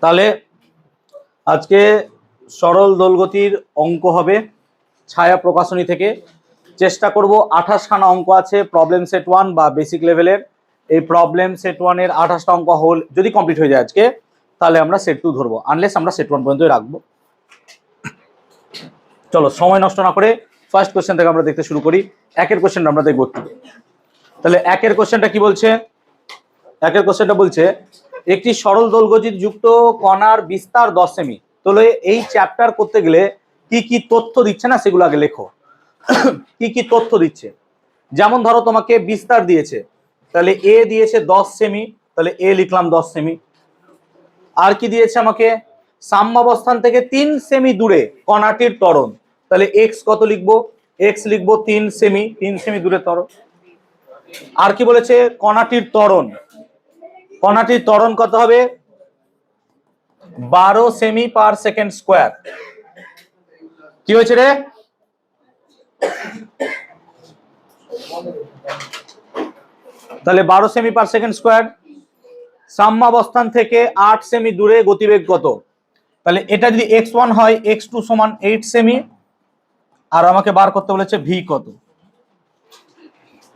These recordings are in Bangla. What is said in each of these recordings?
তাহলে আজকে সরল দোলগতির অঙ্ক হবে ছায়া প্রকাশনী থেকে। চেষ্টা করব 28খানা অঙ্ক আছে প্রবলেম সেট 1 বা বেসিক লেভেলের। এই প্রবলেম সেট 1 এর 28টা অঙ্ক হল যদি কমপ্লিট হয়ে যায় আজকে, তাহলে আমরা সেট 2 ধরবো, আনলেস আমরা সেট 1 পর্যন্তই রাখবো। চলো সময় নষ্ট না করে ফার্স্ট কোশ্চেন থেকে আমরা দেখতে শুরু করি। একের কোশ্চেনটা আমরা দেখবো একটু। তাহলে একের কোশ্চেনটা কি বলছে? একের কোশ্চেনটা বলছে একটি সরল দৈর্ঘ্যযুক্ত যুক্ত কণার বিস্তার 10 সেমি। তাহলে এই চ্যাপ্টার করতে গেলে কি কি তথ্য দিচ্ছে না সেগুলো আগে লেখো। কি কি তথ্য দিচ্ছে, যেমন ধরো তোমাকে বিস্তার দিয়েছে, তাহলে এ দিয়েছে 10 সেমি, তাহলে এ লিখলাম 10 সেমি। আর কি দিয়েছে আমাকে? সাম্যাবস্থান থেকে 3 সেমি দূরে কণাটির ত্বরণ, তাহলে এক্স কত লিখবো? এক্স লিখবো 3 সেমি, 3 সেমি দূরে ত্বরণ। আর কি বলেছে? কণাটির ত্বরণ, কণাটির ত্বরণ কত হবে? 12 সেমি পার সেকেন্ড স্কোয়ার। কি হয়েছে রে? তাহলে 12 সেমি পার সেকেন্ড স্কোয়ার। সাম্যাবস্থান থেকে 8 সেমি দূরে গতিবেগ কত? তাহলে এটা যদি x1 হয়, x2 সমান 8 সেমি, আর আমাকে বার করতে বলেছে v কত।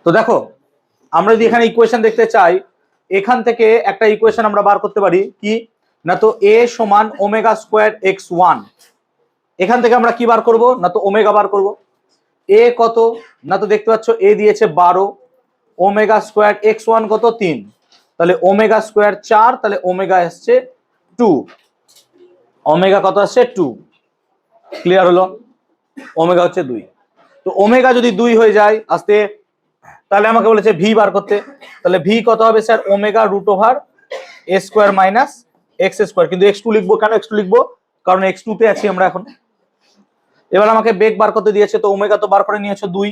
তো দেখো, আমরা যদি এখানে ইকুয়েশন দেখতে চাই, এখান থেকে একটা ইকুয়েশন আমরা বার করতে পারি কি না, তো a সমান ওমেগা স্কোয়ার x1। এখান থেকে আমরা কি বার করব না, তো ওমেগা বার করব। a কত না, তো দেখতে পাচ্ছ a দিয়েছে 12, ওমেগা স্কোয়ার x1 কত 3, তাহলে ওমেগা স্কোয়ার 4, তাহলে ওমেগা আসছে 2। ওমেগা কত আসছে? 2। ক্লিয়ার হলো? ওমেগা হচ্ছে 2। তো ওমেগা যদি 2 হয়ে যায় আসতে, তাহলে আমাকে বলেছে ভি বার করতে। তাহলে ভি কত হবে sir? Omega root over a square minus x square. কিন্তু x2 লিখবো কেন? x2 লিখবো কারণ x2 তে আছি আমরা এখন। এবার আমাকে বেগ বার করতে দিয়েছে, তো ওমেগা তো বার করে নিয়েছো 2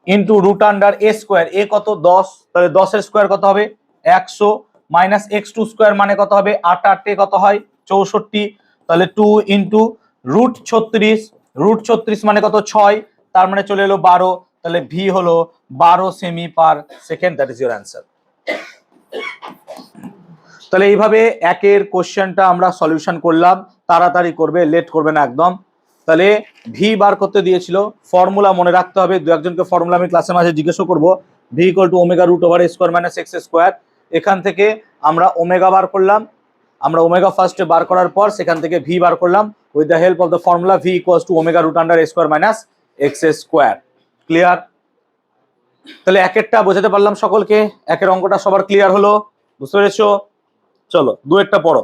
into root under a square. এ কত? 10, তাহলে 10 এর স্কোয়ার কত হবে? 100 মাইনাস x2 স্কোয়ার মানে কত হবে? 8 8 কত হয়? 64, তাহলে 2 ইন্টু রুট 36, রুট 36 মানে কত? 6, তার মানে চলে এলো 12, তাহলে ভি হলো 12 semi per second. That is your answer. তাহলে এইভাবে একের কোশ্চেনটা আমরা সলিউশন করলাম। তাড়াতাড়ি করবে, লেট করবে না একদম। তাহলে ভি বার করতে দিয়েছিল, ফর্মুলা মনে রাখতে হবে। দু একজনকে ফর্মুলা আমি ক্লাসের মাঝে জিজ্ঞেস করবো। V equal to omega root over a square minus x square. এখান থেকে আমরা ওমেগা বার করলাম। আমরা ওমেগা ফার্স্টে বার করার পর সেখান থেকে ভি বার করলাম with the help of the formula v equals to omega root under a square minus x square. Clear? তাহলে একেরটা বোঝাতে পারলাম সকলকে। একের অঙ্কটা সবার ক্লিয়ার হলো? বুঝতে পেরেছো? চলো দুয়েরটা পড়ো।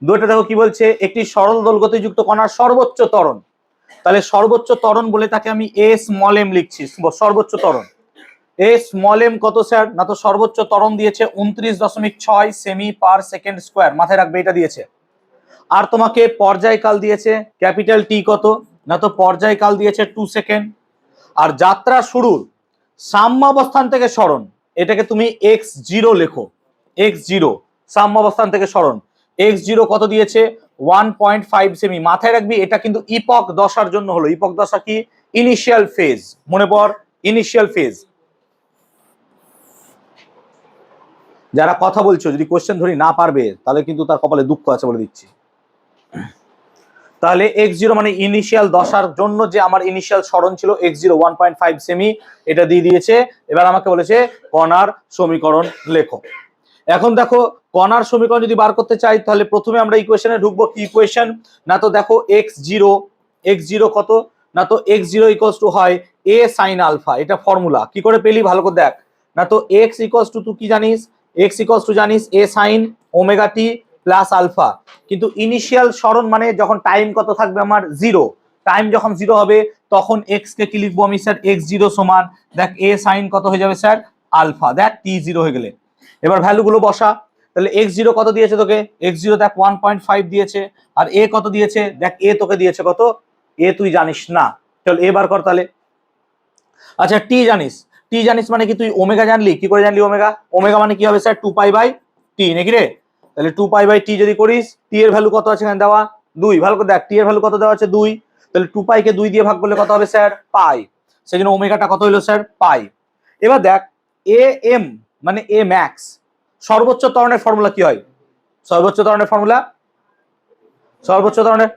দুয়েরটা দেখো কি বলছে, একটি সরল দোলগতিযুক্ত কণার সর্বোচ্চ ত্বরণ। তাহলে সর্বোচ্চ ত্বরণ বলে তাকে আমি এ স্মল এম লিখছি। সর্বোচ্চ ত্বরণ এ স্মল এম কত স্যার? না তো সর্বোচ্চ ত্বরণ দিয়েছে 29.6 সেমি পার সেকেন্ড স্কোয়ার। মাথায় রাখবে এটা দিয়েছে। আর তোমাকে পর্যায়কাল দিয়েছে ক্যাপিটাল টি কত না, তো পর্যায়কাল দিয়েছে 2 সেকেন্ড। আর যাত্রা শুরুর সাম্যাবস্থান থেকে সরণ, এটাকে তুমি x0 লেখো। x0 সাম্যাবস্থান থেকে সরণ, x0 কত দিয়েছে? 1.5 সেমি। মাথায় রাখবি এটা কিন্তু ইপক দশার জন্য হলো। ইপক দশা কি? Initial phase. মনে পড়, ইনিশিয়াল ফেজ। যারা কথা বলছো যদি কোশ্চেন ধরি না পারবে, তাহলে কিন্তু তার কপালে দুঃখ আছে বলে দিচ্ছি। তাহলে x0 মানে ইনিশিয়াল দশার জন্য যে আমার ইনিশিয়াল সরণ ছিল x0 1.5 সেমি, এটা দিয়ে দিয়েছে। এবার আমাকে বলেছে কণার সমীকরণ লেখো। এখন দেখো কণার সমীকরণ যদি বার করতে চাই, তাহলে প্রথমে আমরা ইকুয়েশনে ঢুকবো। কি ইকুয়েশন না, তো দেখো x0 কত না, তো x0 ইকুয়ালস টু হয় a sin আলফা। এটা ফর্মুলা কি করে পেলি ভালো করে দেখ না, তো x ইকুয়ালস টু তুই কি জানিস? x ইকুয়ালস টু জানিস a sin omega t plus alpha. কিন্তু ইনিশিয়াল সরণ মানে যখন টাইম কত থাকবে আমার? 0। টাইম যখন 0 হবে তখন x কে কি লিখবো আমি স্যার? x0 সমান দেখ a sin কত হয়ে যাবে স্যার? আলফা। দেখ t0 হয়ে গেলে এবার ভ্যালু গুলো বসা। তাহলে x0 কত দিয়েছে তোকে? x0 দেখ 1.5 দিয়েছে। আর a কত দিয়েছে? দেখ a তোকে দিয়েছে কত? a তুই জানিস না। চল a বার কর তাহলে। আচ্ছা t জানিস, t জানিস মানে কি? তুই ওমেগা জানলি। কি করে জানলি ওমেগা? ওমেগা মানে কি হবে স্যার? 2 পাই বাই টি, নাকি রে? তাহলে 2 পাই বাই টি যদি করিস, টি এর ভ্যালু কত আছে এখানে দেওয়া? 2। ভালো করে দেখ টি এর ভ্যালু কত দেওয়া আছে? 2। তাহলে 2 পাই কে 2 দিয়ে ভাগ করলে কত হবে স্যার? পাই। সেজন্য ওমেগাটা কত হলো স্যার? পাই। এবার দেখ এ এম মানে এ ম্যাক্স, সর্বোচ্চ ত্বরণের ফর্মুলা কি হয়? সর্বোচ্চ ত্বরণের ফর্মুলা, সর্বোচ্চ ত্বরণের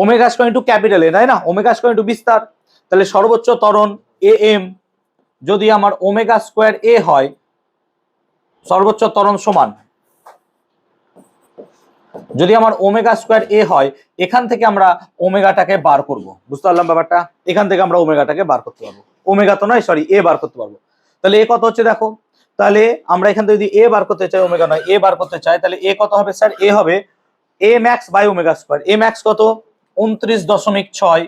omega square into capital A, তাই না? ওমেগা স্কয়ার ইনটু বিস্তার। তাহলে সর্বোচ্চ ত্বরণ এ এম যদি আমার ওমেগা স্কয়ার এ হয়, সর্বোচ্চ ত্বরণ সমান, যদি আমার ওমেগা স্কয়ার এ হয়, এখান থেকে আমরা ওমেগাটাকে বার করব। বুঝতে পারলাম ব্যাপারটা? এখান থেকে আমরা ওমেগাটাকে বার করতে পারবো, ওমেগা তো নয়, সরি, এ বার করতে পারবো। তাহলে এ কত হচ্ছে দেখো, তাহলে আমরা এখান থেকে যদি এ বার করতে চাই, ওমেগা নয় এ বার করতে চাই, তাহলে এ কত হবে স্যার? এ হবে A max by omega square. A max কত? 29.6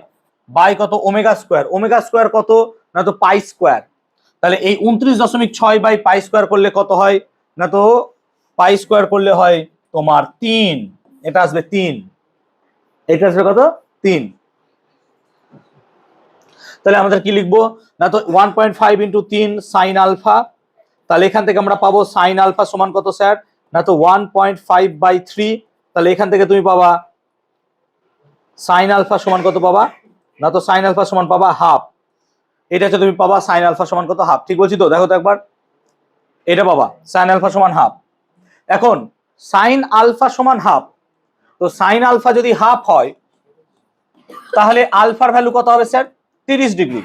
বাই কত? Omega square. ওমেগা স্কয়ার কত না তো পাই স্কয়ার। তাহলে এই 29.6 বাই পাই স্কয়ার করলে কত হয় না তো, পাই স্কয়ার করলে হয় তোমার 3, এটা আসবে 3, এটা আসবে কত? 3। তাহলে আমাদের কি লিখবো না তো 1.5 ইন্টু 3 সাইন আলফা। তাহলে এখান থেকে আমরা পাবো সাইন আলফা সমান কত স্যার না তো 1.5/3। তাহলে এখান থেকে তুমি পাবা সাইন আলফা সমান কত পাবা না তো, সাইন আলফা সমান পাবা হাফ। এটা হচ্ছে তুমি পাবা সাইন আলফা সমান কত? হাফ। ঠিক বলছি তো? দেখো তো একবার, এটা পাবা সাইন আলফা সমান হাফ। এখন সাইন আলফা সমান হাফ, তো সাইন আলফা যদি হাফ হয় তাহলে আলফার ভ্যালু কত হবে স্যার? 30 ডিগ্রি।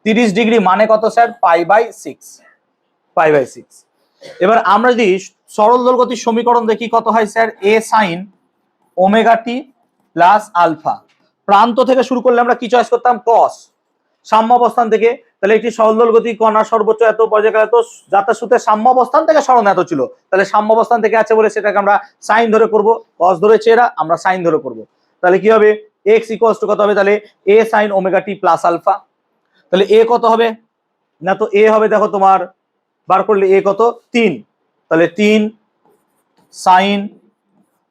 30 ডিগ্রি মানে কত স্যার? পাই/6, পাই/6। এবার আমরা যদি সরল দোলগতির সমীকরণ দেখি কত হয় sir? A sine omega t plus alpha. প্রান্ত থেকে শুরু করলে আমরা কি চয়েস করতাম? কস। সাম্যাবস্থান থেকে, তাহলে একটি সরল দোলগতি কণা সর্বোচ্চ এত, পর্যায়কাল এত, যাত্রা সূত্রে সাম্যাবস্থান থেকে সরণ এত ছিল। তাহলে সাম্যাবস্থান থেকে আছে বলে সেটাকে আমরা সাইন ধরে করব, কস ধরেছে এরা, আমরা সাইন ধরে করব। তাহলে কি হবে? এক্স ইকুয়ালস টু কত হবে? তাহলে এ sine omega t plus alpha. তাহলে এ কত হবে না তো, এ হবে দেখো তোমার বার করলে এ কত? 3। তাহলে 3 সাইন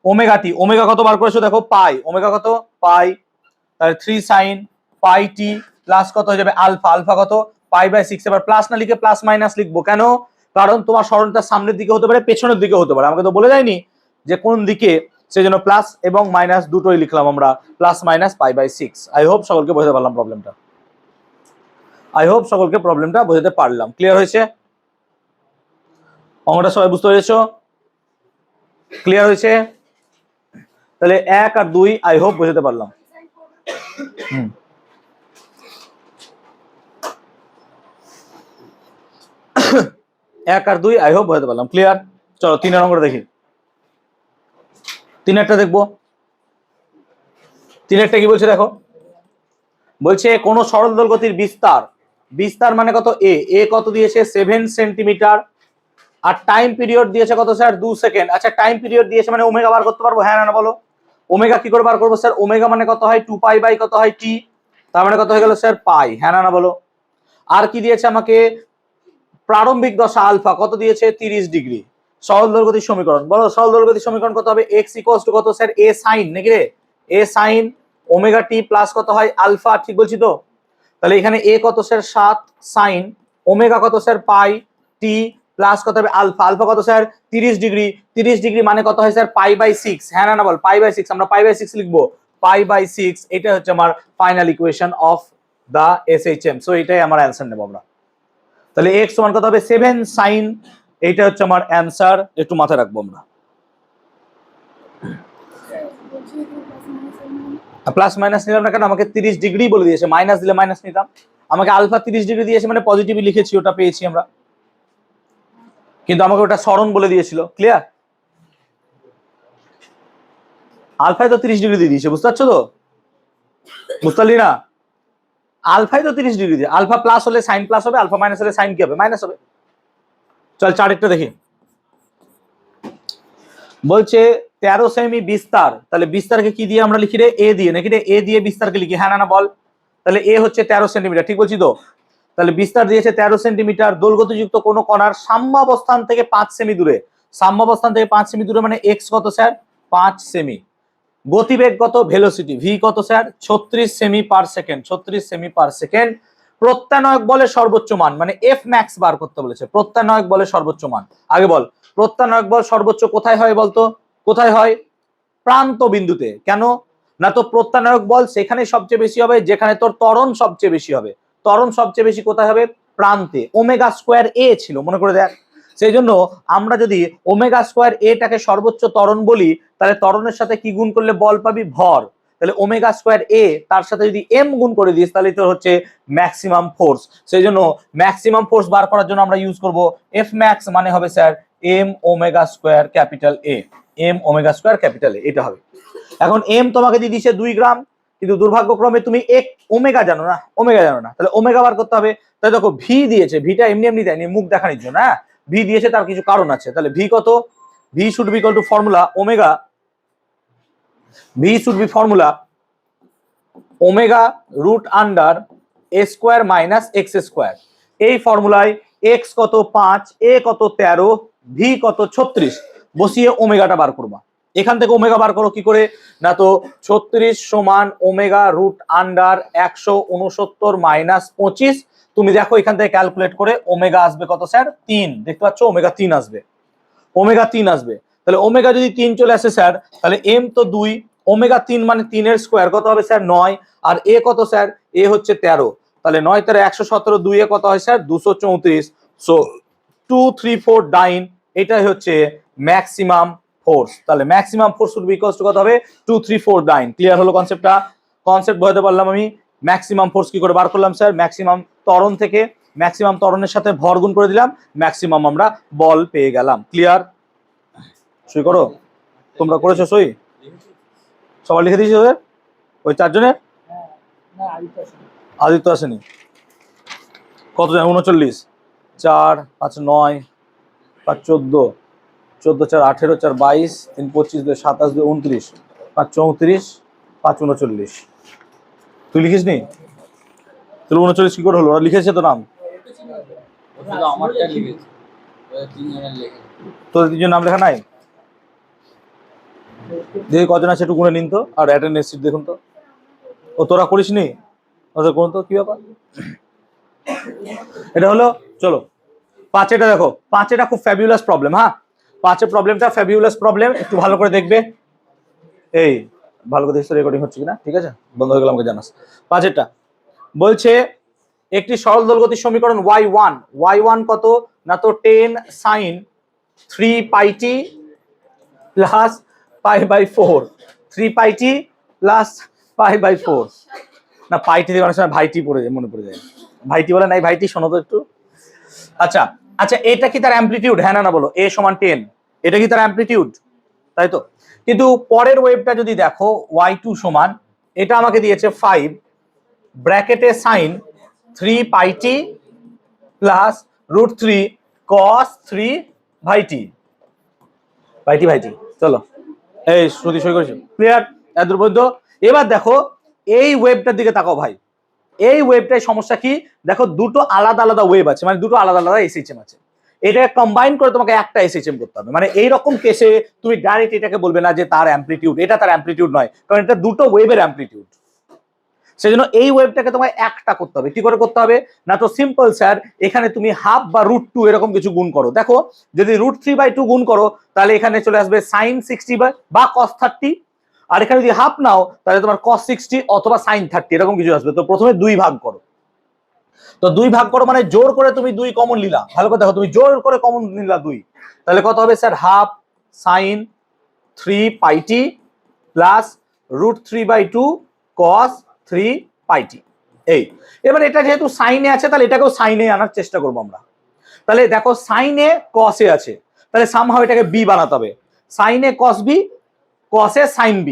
ওমেগা টি, ওমেগা কত বার করেছো দেখো? পাই। ওমেগা কত? পাই। তাহলে 3 সাইন পাই টি প্লাস কত হয়ে যাবে? আলফা। আলফা কত? পাই/6। এবার প্লাস না লিখে প্লাস মাইনাস লিখবো, কেন? কারণ তোমার সরণটা সামনের দিকে হতে পারে, পেছনের দিকে হতে পারে, আমাকে তো বলে যায়নি যে কোন দিকে, সেজন্য প্লাস এবং মাইনাস দুটোই লিখলাম আমরা, প্লাস মাইনাস পাই/6। আই হোপ সকলকে বোঝাতে পারলাম প্রবলেমটা, আই হোপ সকলকে প্রবলেমটা বোঝাতে পারলাম। ক্লিয়ার হয়েছে? অঙ্কটা সবাই বুঝতে পেরেছো? ক্লিয়ার হয়েছে? তাহলে 1 আর 2 আই হোপ বোঝাতে পারলাম। 1 আর 2 আই হোপ বোঝাতে পারলাম। ক্লিয়ার? চলো 3 অঙ্কটা দেখি। 3 দেখবো। 3 কি বলছে দেখো, বলছে কোন সরল দোলগতির বিস্তার, বিস্তার মানে কত? এ, এ কত দিয়েছে? 7 সেন্টিমিটার। আর টাইম পিরিয়ড দিয়েছে কত স্যার? 2 সেকেন্ড। আচ্ছা টাইম পিরিয়ড দিয়েছে মানে ওমেগা বার করতে পারবো, হ্যাঁ না বলো? ওমেগা কি করে বার করবো স্যার? ওমেগা মানে কত হয়? 2 পাই বাই কত হয়? টি। তার মানে কত হয়ে গেল স্যার? পাই। হ্যাঁ না বলো? আর কি দিয়েছে আমাকে? প্রারম্ভিক দশা আলফা কত দিয়েছে? 30 ডিগ্রি। সরল দোলগতির সমীকরণ বলো, সরল দোলগতির সমীকরণ কত হবে? এক্স ইকুয়ালস টু কত স্যার? এ সাইন, নাকি রে? এ সাইন ওমেগা টি প্লাস কত হয়? আলফা। ঠিক বলছি তো? তাহলে এখানে এ কত স্যার? 7 সাইন ওমেগা কত স্যার? পাই টি প্লাস কত হবে? আলফা। আলফা কত স্যার? 30 ডিগ্রি। 30 ডিগ্রি মানে কত হয় স্যার? পাই/6। হ্যাঁ না বল? পাই/6। আমরা পাই/6 লিখবো, পাই/6। এটা হচ্ছে আমার final equation of the SHM. So এটাই আমার অ্যানসার নেব আমরা। তাহলে x সমান কত হবে? 7 সাইন, এইটা হচ্ছে আমার অ্যানসার, একটু মাথায় রাখবো আমরা। প্লাস মাইনাস নিলাম না কেন? আমাকে 30 ডিগ্রি বলে দিয়েছে, মাইনাস দিলে মাইনাস নিতাম। আমাকে আলফা 30 ডিগ্রি দিয়েছে মানে পজিটিভ লিখেছি, ওটা পেয়েছি আমরা, কিন্তু আমাকে ওটা সরণ বলে দিয়েছিল। ক্লিয়ার? আলফায় তো 30 ডিগ্রি দিয়ে দিয়েছে, বুঝতে পারছো তো? বুঝতে পারলি না? আলফায় তো 30 ডিগ্রি দিয়ে, আলফা প্লাস হলে সাইন প্লাস হবে, আলফা মাইনাস হলে সাইন কি হবে? মাইনাস হবে। চল 4 দেখি। বলছে 13 সেমি বিস্তার, তাহলে বিস্তারকে কি দিয়ে আমরা লিখি রে? এ দিয়ে, নাকি রে? এ দিয়ে বিস্তারকে লিখি, হ্যাঁ না বল? তাহলে এ হচ্ছে 13 সেন্টিমিটার, ঠিক বলছি তো? তাহলে বিস্তার দিয়েছে 13 সেন্টিমিটার। দোলগতিযুক্ত কোন কণার সাম্যাবস্থান থেকে 5 সেমি দূরে, সাম্যাবস্থান থেকে 5 সেমি দূরে মানে এক্স কত স্যার? 5 সেমি। গতিবেগ কত? ভেলোসিটি ভি কত স্যার? 36 সেমি পার সেকেন্ড, 36 সেমি পার সেকেন্ড। প্রত্যানয়ক বলে সর্বোচ্চ মান, মানে এফ ম্যাক্স বার করতে বলেছে। প্রত্যানয়ক বলে সর্বোচ্চ মান, আগে বল প্রত্যানয়ক বল সর্বোচ্চ কোথায় হয় বলতো? কোথায় হয়? প্রান্ত বিন্দুতে। কেন না তো? প্রত্যানয়ক বল সেখানে সবচেয়ে বেশি হবে যেখানে তোর ত্বরণ সবচেয়ে বেশি হবে। ত্বরণ সবচেয়ে বেশি কোথায় হবে? প্রান্তে। ওমেগা স্কয়ার এ ছিল, মনে করে দেখ। সেই জন্য আমরা যদি ওমেগা স্কোয়ার এটাকে সর্বোচ্চ ত্বরণ বলি, তাহলে ত্বরণের সাথে কি গুণ করলে বল পাবি? ভর। তাহলে ওমেগা স্কোয়ার এ তার সাথে যদি এম গুণ করে দিস, তাহলে তো হচ্ছে ম্যাক্সিমাম ফোর্স। সেই জন্য ম্যাক্সিমাম ফোর্স বার করার জন্য আমরা ইউজ করব এফ ম্যাক্স, মানে হবে sir M omega square capital A. M omega square capital A, এটা হবে। এখন এম তোমাকে দিয়ে দিছে 2 গ্রাম, কিন্তু দুর্ভাগ্যক্রমে তুমি এক ওমেগা জানো না, তাহলে ওমেগা বার করতে হবে। তাহলে দেখো ভি দিয়েছে, ভিটা এমনি এমনি দেয়নি মুখ দেখানোর জন্য, হ্যাঁ ভি দিয়েছে, তার কিছু কারণ আছে। তাহলে ভি কত? V should be equal to formula omega, v should be formula omega root under a square minus x square. এই ফর্মুলায় এক্স কত 5, এ কত 13, ভি কত 36 বসিয়ে ওমেগাটা বার করবা। এখান থেকে ওমেগা বার করো কি করে? না তো 36 সমান ওমেগা রুট আন্ডার 169 মাইনাস 25। তুমি দেখো এখান থেকে ক্যালকুলেট করে ওমেগা আসবে কত স্যার? 3। দেখতে পাচ্ছ ওমেগা 3 আসবে, ওমেগা 3 আসবে। তাহলে ওমেগা যদি 3 চলে আসে স্যার, তাহলে এম তো 2, ওমেগা 3 মানে 3 এর স্কোয়ার কত হবে স্যার? 9। আর এ কত স্যার? এ হচ্ছে 13। তাহলে 9 13 117, 2 এ কত হয় স্যার? 234। সো 2 3 4 ডাইন, এটাই হচ্ছে ম্যাক্সিমাম ফোর্স। তাহলে maximum force should be equals two কত হবে? 2 3 4 ডাইন। ক্লিয়ার হলো কনসেপ্টটা? কনসেপ্ট বোঝাতে পারলাম আমি। ম্যাক্সিমাম ফোর্স কি করে বার করলাম স্যার? ম্যাক্সিমাম ত্বরণ থেকে ম্যাক্সিমাম ত্বরণের সাথে ভর গুণ করে দিলাম, ম্যাক্সিমাম আমরা বল পেয়ে গেলাম। ক্লিয়ার? সই করো, তোমরা করেছো সই? সবাই লিখে দিয়েছো ওদের? ওই 4 জনের? আদিত্য আসেনি। কত জন? 39। 4 5 9 5 14, 14 4 18, 4 22, 3 25, 2 27, 2 29, 5 34, 5 39। তুই লিখিস নি? তুই 39 কি করে হলো? ওরা লিখেছে তো নাম। তোদের 3 জন নাম লেখা নাই? দেখি কজন আছে একটু গুনে নিন তো, আর অ্যাটেন্ডেন্স শিট দেখুন তো। ও তোরা করিস নি? ওদের কোন তো কি ব্যাপার? এটা হলো, চলো 5 এটা দেখো, 5 এটা খুব ফ্যাবিউলাস প্রবলেম। হ্যাঁ 5 এর প্রবলেমটা ফ্যাবিউলাস প্রবলেম, একটু ভালো করে দেখবে। এই ভালো করে দেখছো রেকর্ডিং হচ্ছে কিনা? ঠিক আছে, বন্ধ হয়ে গেল আমাকে জানাস। 5 এটা বলছে একটি সরল দোলগতির সমীকরণ y1 কত? না তো 10 sin 3 pi t plus pi by 4, 3 pi t plus pi by 4। না পাইটি দিয়ে অনেক সময় ভাইটি পড়ে যায়, মনে পড়ে যায়। ভাইটি বলে নাই, ভাইটি শোনো তো একটু। আচ্ছা আচ্ছা, এটা কি তার অ্যামপ্লিটিউড? হ্যাঁ না বলো। a সমান 10, এটা কি তার অ্যামপ্লিটিউড? তাই তো। কিন্তু পরের ওয়েভটা যদি দেখো y2 সমান, এটা আমাকে দিয়েছে 5 ব্র্যাকেটে sin 3 pi t plus √3 cos 3 ভাইটি ভাইটি। চলো এই শ্রুতি সই করেছি। ক্লিয়ার এত পর্যন্ত? এবার দেখো এই ওয়েভটার দিকে তাকাও ভাই। এই ওয়েভটার সমস্যা কি দেখো, দুটো আলাদা আলাদা ওয়েভ আছে, মানে দুটো আলাদা আলাদা এসএইচএম আছে। এটা কম্বাইন করে তোমাকে একটা এসএইচএম করতে হবে। মানে এইরকম কেসে তুমি ডাইরেক্ট এটাকে বলবে না যে তার অ্যামপ্লিটিউড, এটা তার অ্যামপ্লিটিউড নয়, কারণ এটা দুটো ওয়েভের অ্যামপ্লিটিউড। সেজন্য এই ওয়েভটাকে তোমায় একটা করতে হবে। কি করে করতে হবে? না তো সিম্পল স্যার, এখানে তুমি হাফ বা √2 এরকম কিছু গুণ করো। দেখো যদি √3/2 গুণ করো, তাহলে এখানে চলে আসবে sin 60 বা cos 30। আর এখানে যদি হাফ নাও, তাহলে তোমার cos 60 অথবা sin 30 এরকম কিছু আসবে। তো প্রথমে 2 ভাগ করো। তো 2 ভাগ করো মানে জোর করে তুমি 2 কমন নিলা। ভালো করে দেখো, তুমি জোর করে কমন নিলা 2, তাহলে কত হবে sir? Half sin 3 pi t plus √3/2 cos 3 pi t। এই এবার এটা যেহেতু সাইনে আছে, তাহলে এটাকেও সাইনে আনার চেষ্টা করবো আমরা। তাহলে দেখো সাইনে কসে আছে, তাহলে সামহাও এটাকে বি বানাতে হবে। সাইনে cos b, cos এ sin b।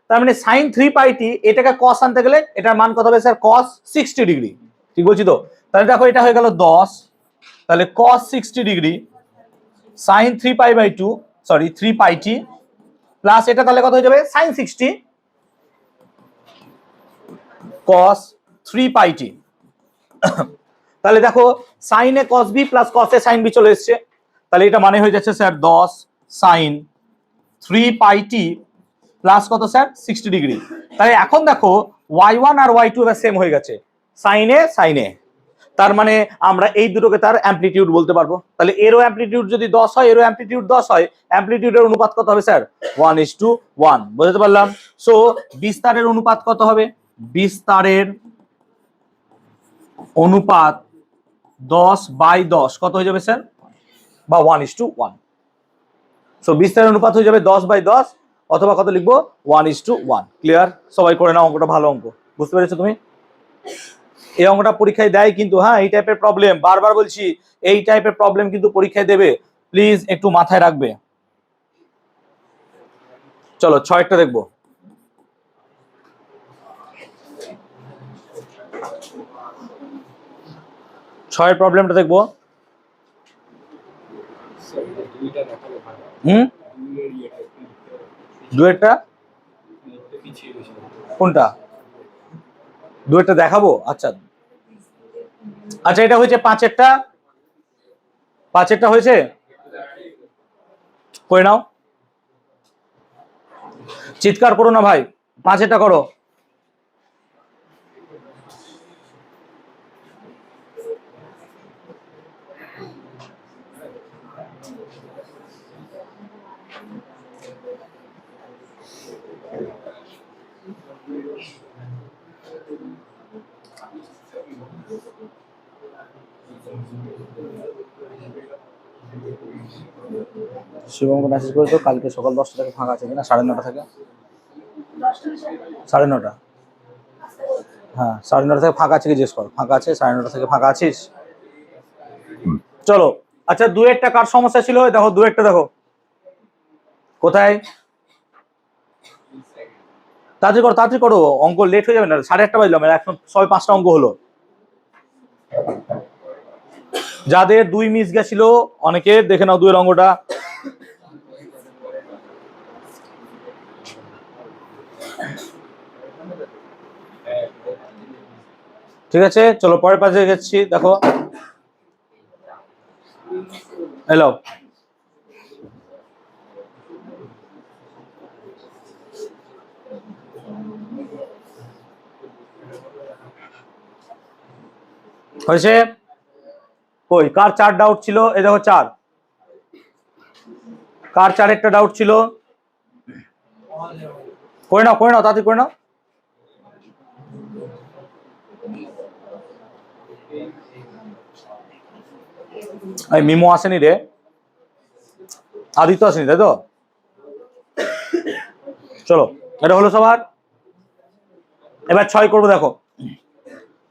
তার মানে sin 3 pi t এটাকে cos আনতে গেলে এটার মান কত হবে স্যার? cos 60 degree. ঠিক বলছি তো? তাহলে দেখো এটা হয়ে গেল 10, তাহলে cos 60 degree sin 3 pi t plus এটা তাহলে কত হয়ে যাবে? sin 60 cos 3 pi t। তাহলে দেখো সাইনে cos b প্লাস cos এ sin b চলে এসছে। তাহলে এটা মানে হয়ে যাচ্ছে sir 10 sin 3 pi t plus কত স্যার? 60 ডিগ্রি। তাহলে এখন দেখো y1 আর y2 এবার সেম হয়ে গেছে, সাইনে। তার মানে আমরা এই দুটোকে তার অ্যামপ্লিটিউড বলতে পারবো। তাহলে এরও অ্যামপ্লিটিউড যদি 10 হয়, এরও অ্যামপ্লিটিউড 10 হয়, অ্যামপ্লিটিউডের অনুপাত কত হবে স্যার? 1:1। বুঝতে পারলাম? সো বিস্তারের অনুপাত কত হবে? বিস্তারের অনুপাত 10/10 কত হয়ে যাবে স্যার? বা 1:1। সো বিস্তারের অনুপাত হয়ে যাবে 10/10, অথবা কত লিখবো 1:1। ক্লিয়ার? সবাই করে নাও, অঙ্কটা ভালো অঙ্ক, বুঝতে পেরেছো তুমি? এই অঙ্কটা পরীক্ষায় দেয় কিন্তু, হ্যাঁ এই টাইপের প্রবলেম, বারবার বলছি এই টাইপের প্রবলেম কিন্তু পরীক্ষায় দেবে, প্লিজ একটু মাথায় রাখবে। চলো 6টা দেখবো। ছয়ের প্রবলেমটা দেখবো। ডুয়েটটা কোনটা? ডুয়েটটা দেখাবো? আচ্ছা আচ্ছা, এটা হয়েছে 5-এরটা, 5-এরটা হয়েছে, করে নাও। চিৎকার করো না ভাই, 5-এরটা করো। শিবমকে মেসেজ করেছো কালকে সকাল 10টা থেকে ফাঁকা আছে কিনা, 9:30 থেকে 9:30। হ্যাঁ 9:30 থেকে ফাঁকা আছে কি জিজ্ঞেস কর, ফাঁকা আছে 9:30 থেকে ফাঁকা আছিস? চলো আচ্ছা, 2-এরটা কার সমস্যা ছিল? দেখো 2-এরটা দেখো কোথায়, তাড়াতাড়ি করো তাড়াতাড়ি করো, অঙ্ক লেট হয়ে যাবে না, 1:30 বাজলাম, এখন 5টা অঙ্ক হলো। যাদের 2 মিস গেছিল অনেকের, দেখে নাও 2-এর অঙ্কটা। ঠিক আছে চলো পরের পাশে গেছি, দেখো হ্যালো, হয়েছে? কই কার 4 ডাউট ছিল? এই দেখো 4, কার 4-একটা ডাউট ছিল? করে নাও তাড়াতাড়ি করে নাও। এই মিমো আসেনি রে, আদিত্য আসেনি, তাই তো? চলো এটা হলো সবার। এবার 6 করবো, দেখো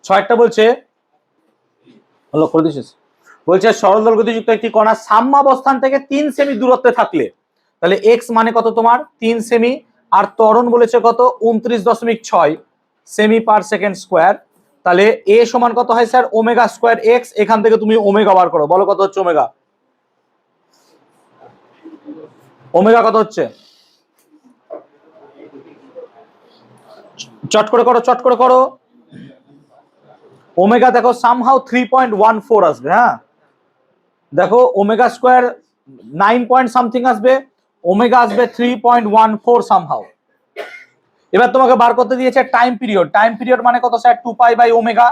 6-একটা বলছে, হলো করে দিছিস, বলছে সরল দৈর্ঘ্য গতিযুক্ত একটি কণা সাম্যাবস্থান থেকে 3 সেমি দূরত্বে থাকলে, তাহলে এক্স মানে কত তোমার 3 সেমি, আর ত্বরণ বলেছে কত 29.6 সেমি পার সেকেন্ড স্কোয়ার, তাহলে এ সমান কত হয় স্যার ওমেগা স্কোয়ার এক্স, এখান থেকে তুমি ওমেগা বার করো, বলো কত হচ্ছে ওমেগা, ওমেগা কত হচ্ছে, চট করে করো চট করে করো। ওমেগা দেখো সামহাউ 3.14 আসবে, হ্যাঁ দেখো ওমেগা স্কোয়ার 9 পয়েন্ট সামথিং আসবে, ওমেগা আসবে 3.14 সামহাউ। এবার তোমাকে বার করতে দিয়েছে টাইম পিরিয়ড, টাইম পিরিয়ড মানে কত স্যার 2 পাই বাই ওমেগা,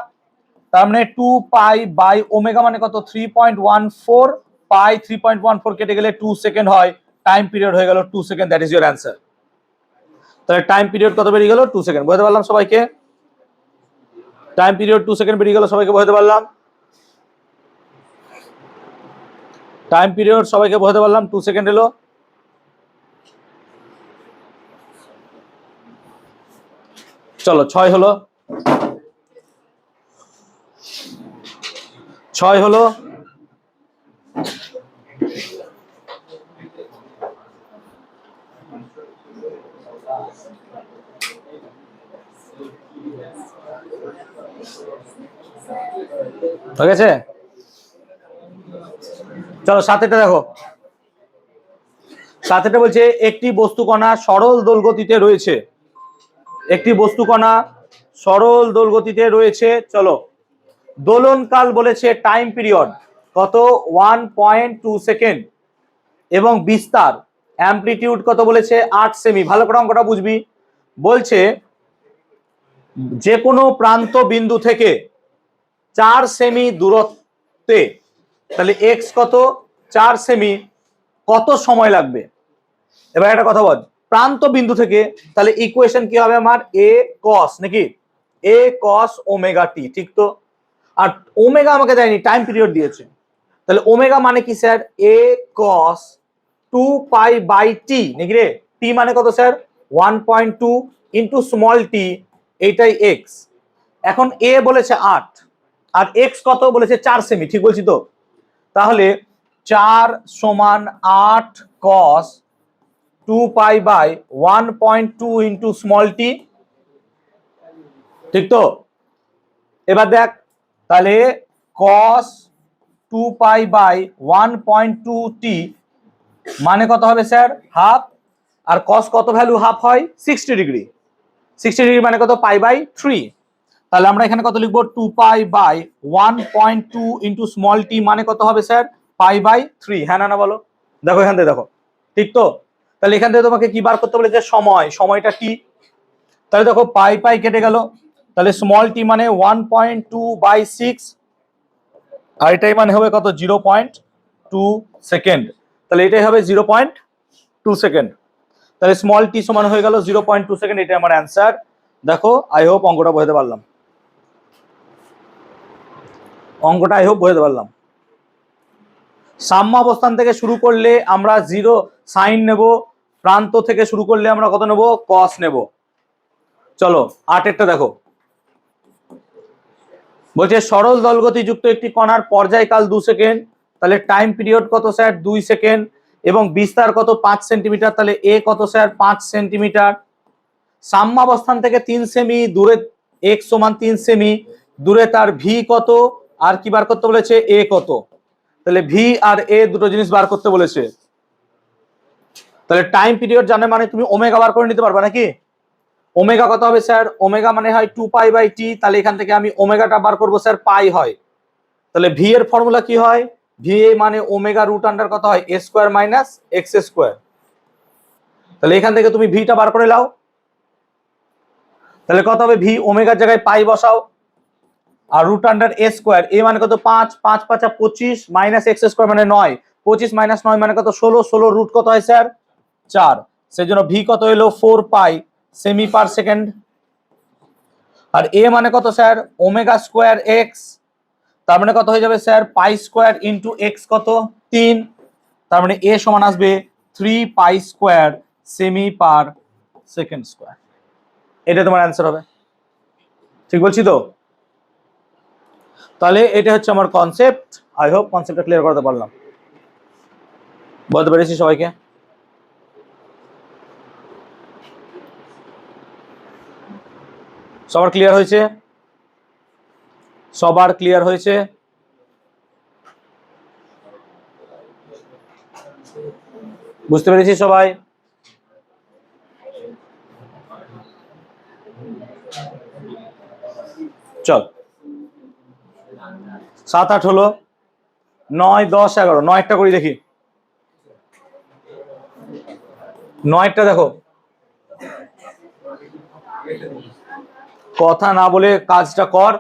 তার মানে 2 পাই বাই ওমেগা মানে কত 3.14, পাই 3.14 কেটে গেলে 2 সেকেন্ড হয়, টাইম পিরিয়ড হয়ে গেল 2 second, that is your answer. তাহলে টাইম পিরিয়ড কত বেরিয়ে গেল 2 সেকেন্ড, বুঝতে পারলাম সবাইকে? টাইম পিরিয়ড 2 সেকেন্ড বেরিয়ে গেল, সবাইকে বুঝতে পারলাম? টাইম পিরিয়ড সবাইকে বুঝতে পারলাম 2 সেকেন্ড এলো। চলো 6 হলো, 6 হলো। ঠিক আছে চলো 7-এটা দেখো, 7-এটা বলছে একটি বস্তুকণা সরল দোলগতিতে রয়েছে, একটি বস্তুকণা সরল দোলগতিতে রয়েছে, চলো দোলনকাল বলেছে টাইম পিরিয়ড কত 1.2 সেকেন্ড, এবং বিস্তার অ্যামপ্লিটিউড কত বলেছে 8 সেমি। ভালো করে অঙ্কটা বুঝবি, বলছে যে কোনো প্রান্ত বিন্দু থেকে 4 সেমি দূরত্বে, তাহলে এক্স কত 4 সেমি, কত সময় লাগবে? এবার একটা কথা বল, প্রান্ত বিন্দু থেকে, তাহলে ইকুয়েশন কি হবে আমার এ কস, নাকি এ কস ওমেগা টি, ঠিক তো? আর ওমেগা আমাকে দেয়নি, টাইম পিরিয়ড দিয়েছে, তা তাহলে ওমেগা মানে কি sir? A cos 2 pi by T নাকি রে? টি মানে কত স্যার? 1.2 ইন্টু স্মল টি, এইটাই এক্স। এখন এ বলেছে 8 আর এক্স কত বলেছে 4 সেমি, ঠিক বলছি তো? তাহলে 4 সমান 8 কস 2 পাই বাই 1.2 ইন্টু স্মল টি, ঠিক তো? এবার দেখ, তাহলে কস 2 পাই বাই 1.2 টি মানে কত হবে স্যার? হাফ। আর কস কত ভ্যালু হাফ হয়? 60 ডিগ্রি। 60 ডিগ্রি মানে কত? Pi by 3। তাহলে আমরা এখানে কত লিখবো? 2 pi by 1.2 into small t মানে কত হবে স্যার? Pi by 3। হ্যাঁ না না বলো? দেখো এখান থেকে দেখো, ঠিক তো? তাহলে এখান থেকে তোমাকে কি বার করতে বলেছে? সময়, সময়টা টি। তাহলে দেখো পাই পাই কেটে গেল, তাহলে স্মল টি মানে 1.2 বাই 6, আর এটাই মানে হবে কত? 0.2 সেকেন্ড। তাহলে এটাই হবে 0.2 সেকেন্ড। তাহলে স্মল টি সমান হয়ে গেল 0.2 সেকেন্ড। এটাই আমার অ্যান্সার। দেখো, আই হোপ অঙ্কটা বোঝাতে পারলাম। অঙ্কটা আই হোপ বোঝাতে পারলাম। সাম্য অবস্থান থেকে শুরু করলে আমরা 0 সাইন নেব, প্রান্ত থেকে শুরু করলে আমরা কত নেব? কস নেব। চলো 8এরটা দেখো, বলছে সরল দলগতিযুক্ত একটি কণার পর্যায়কাল 2 সেকেন্ড, তাহলে টাইম পিরিয়ড কত স্যার? 2 সেকেন্ড, এবং বিস্তার কত? 5 সেন্টিমিটার, তাহলে এ কত স্যার? 5 সেন্টিমিটার। সাম্যাবস্থান থেকে 3 সেমি দূরে এক্স সমান 3 সেমি দূরে তার ভি কত, আর কি বার করতে বলেছে? এ কত। তাহলে ভি আর এ দুটো জিনিস বার করতে বলেছে। তাহলে টাইম পিরিয়ড জানে মানে তুমি ওমেগা বার করে নিতে পারবে নাকি? ওমেগা কত হবে স্যার? ওমেগা মানে হয় 2 পাই বাই টি, তাহলে এখান থেকে আমি ওমেগাটা বার করবো স্যার, পাই হয়। তাহলে ভি এর ফর্মুলা কি হয়? ভি এ মানে ওমেগা রুট আন্ডার কত হয়? এ স্কোয়ার মাইনাস এক্স স্কোয়ার। তাহলে এখান থেকে তুমি ভিটা বার করে নাও, তাহলে কত হবে? ভি ওমেগার জায়গায় পাই বসাও, আর রুট আন্ডার এ স্কোয়ার, এ মানে কত? 5, 5 5 25 মাইনাস এক্স স্কোয়ার মানে 9, 25 মাইনাস 9 মানে কত? 16, 16 রুট কত হয় স্যার? 4। সেজন্য ভি কত হলো? 4 পাই সেমি পার সেকেন্ড। আর এ মানে কত স্যার? ওমেগা স্কোয়ার এক্স, তার মানে কত হয়ে যাবে স্যার? পাই স্কোয়ার ইন্টু এক্স কত? 3। তার মানে এ সমান আসবে 3 পাই স্কোয়ার সেমি পার সেকেন্ড স্কোয়ার। এটা তোমার অ্যান্সার হবে, ঠিক বলছি তো? তাহলে এটা হচ্ছে আমার কনসেপ্ট। আই হোপ কনসেপ্টটা ক্লিয়ার করতে পারলাম, বলতে পেরেছি সবাইকে? সবার ক্লিয়ার হয়েছে? সবার ক্লিয়ার হয়েছে? বুঝতে পেরেছি সবাই? চল 7 8 হলো, 9 10 11, 9টা করি দেখি। 9টা দেখো, কথা না বলে কাজটা কর।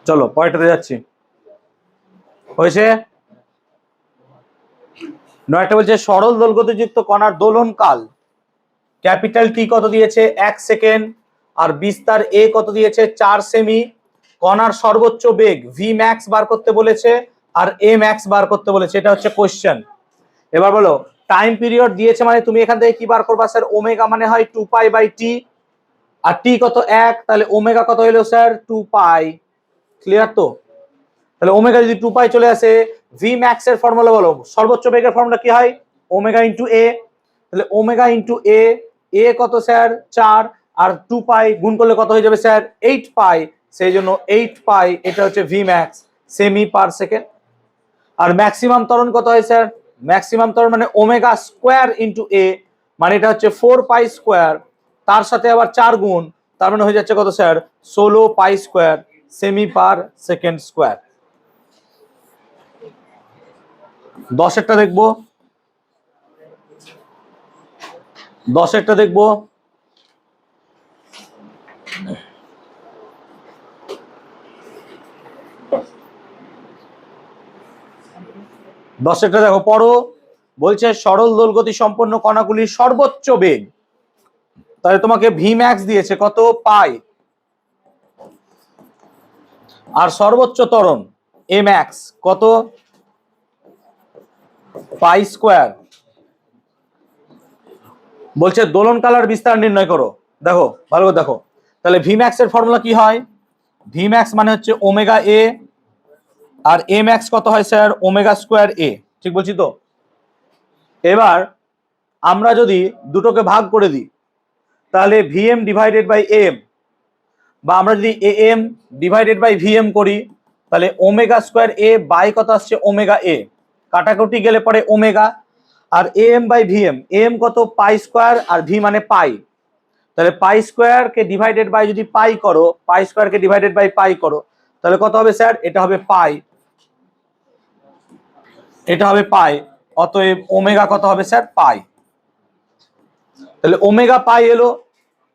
চলো পরেরটাতে যাচ্ছি। হয়েছে? 9টা বলছে সরল দৈর্ঘ্যযুক্ত কণার দোলন কাল ক্যাপিটাল টি কত দিয়েছে? 1 সেকেন্ড, আর বিস্তার এ কত দিয়েছে? 4 সেমি। কণার সর্বোচ্চ বেগ ভি ম্যাক্স বার করতে বলেছে, আর এ ম্যাক্স বার করতে বলেছে। এটা হচ্ছে কোশ্চেন। এবার বলো, টাইম পিরিয়ড দিয়েছে মানে তুমি এখান থেকে কি বার করবা স্যার? ওমেগা মানে হয় 2 পাই বাই টি, আর টি কত? 1, তাহলে ওমেগা কত হলো স্যার? 2 পাই। ক্লিয়ার তো? তাহলে ওমেগা যদি 2 পাই চলে আসে, ভি ম্যাক্স এর ফর্মুলা বলো, সর্বোচ্চ বেগের ফর্মুলা কি হয়? ওমেগা ইন্টু এ। তাহলে ওমেগা ইন্টু এ, এ কত স্যার? 4, আর 2 পাই গুণ করলে কত হয়ে যাবে স্যার? 8 পাই। সেই জন্য 8 পাই, এটা হচ্ছে ভি ম্যাক্স সেমি পার সেকেন্ড। আর ম্যাক্সিমাম ত্বরণ কত হয় স্যার? ম্যাক্সিমাম ত্বরণ মানে ওমেগা স্কোয়ার ইন্টু এ, মানে এটা হচ্ছে 4 পাই স্কোয়ার, তার সাথে আবার 4 গুণ, তার মানে হয়ে যাচ্ছে কত স্যার? 16 পাই স্কোয়ার সেমি পার সেকেন্ড স্কোয়ার। 10এরটা দেখবো, 10এরটা দেখবো। দশেরটা দেখো, পড়ো। বলছে সরল দোলগতি সম্পন্ন কণাগুলির সর্বোচ্চ বেগ, তাহলে তোমাকে ভি ম্যাক্স দিয়েছে কত পাই, আর সর্বোচ্চ ত্বরণ এ ম্যাক্স কত পাই স্কোয়ার। বলছে দোলন কালার বিস্তার নির্ণয় করো। দেখো ভালো করে দেখো, তাহলে ভি ম্যাক্স এর ফর্মুলা কি হয়, ভি ম্যাক্স মানে হচ্ছে ওমেগা এ, আর এ ম্যাক্স কত হয় স্যার ওমেগা স্কোয়ার এ, ঠিক বলছি তো। এবার আমরা যদি দুটোকে ভাগ করে দিই তাহলে ভিএম ডিভাইডেড বাই এম, বা আমরা যদি a M divided by VM করি তাহলে ওমেগা স্কোয়ার এ বাই কত আসছে ওমেগা এ, কাটাকুটি গেলে পরে ওমেগা, আর a M by VM, M কত পাই স্কোয়ার আর ভি মানে পাই, তাহলে পাই স্কোয়ার কে ডিভাইডেড বাই যদি পাই করো, পাই স্কোয়ার কে ডিভাইডেড বাই পাই করো, তাহলে কত হবে স্যার, এটা হবে পাই, এটা হবে পাই, অতএব ওমেগা কত হবে স্যার পাই। তাহলে ওমেগা পাই এলো,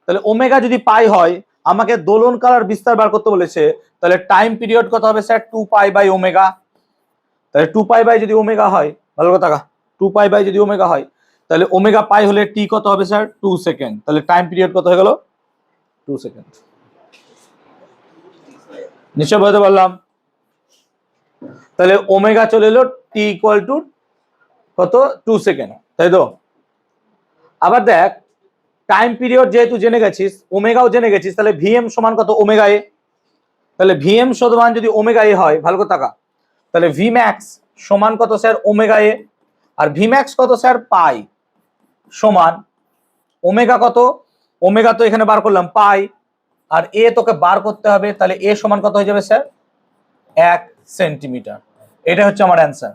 তাহলে ওমেগা যদি পাই হয় আমাকে দোলন কালার বিস্তার বার করতে বলেছে, তাহলে টাইম পিরিয়ড কত হবে স্যার 2 পাই বাই ওমেগা, তাহলে 2 পাই বাই যদি ওমেগা হয়, ভালো কথা, 2 পাই বাই যদি ওমেগা হয় তাহলে ওমেগা পাই হলে টি কত হবে স্যার 2 সেকেন্ড, তাহলে টাইম পিরিয়ড কত হয়ে গেল 2 সেকেন্ড। নিশ্চয় বলতে পারলাম। তাহলে ওমেগা চলে এলো টি ইকুয়াল টু কত 2 সেকেন্ড, তাই তো। আবার দেখ টাইম পিরিয়ড যেহেতু জেনে গেছিস, ওমেগাও জেনে গেছিস, তাহলে ভিএম সমান কত ওমেগা এ, তাহলে ভিএম সমান যদি ওমেগা এ হয়, ভালো করে তাকা, তাহলে ভি ম্যাক্স সমান কত স্যার ওমেগা এ, আর ভি ম্যাক্স কত স্যার পাই, সমান ওমেগা কত, ওমেগা তো এখানে বার করলাম পাই, আর এ তোকে বার করতে হবে, তাহলে এ সমান কত হয়ে যাবে স্যার 1 সেন্টিমিটার। এটা হচ্ছে আমার অ্যান্সার।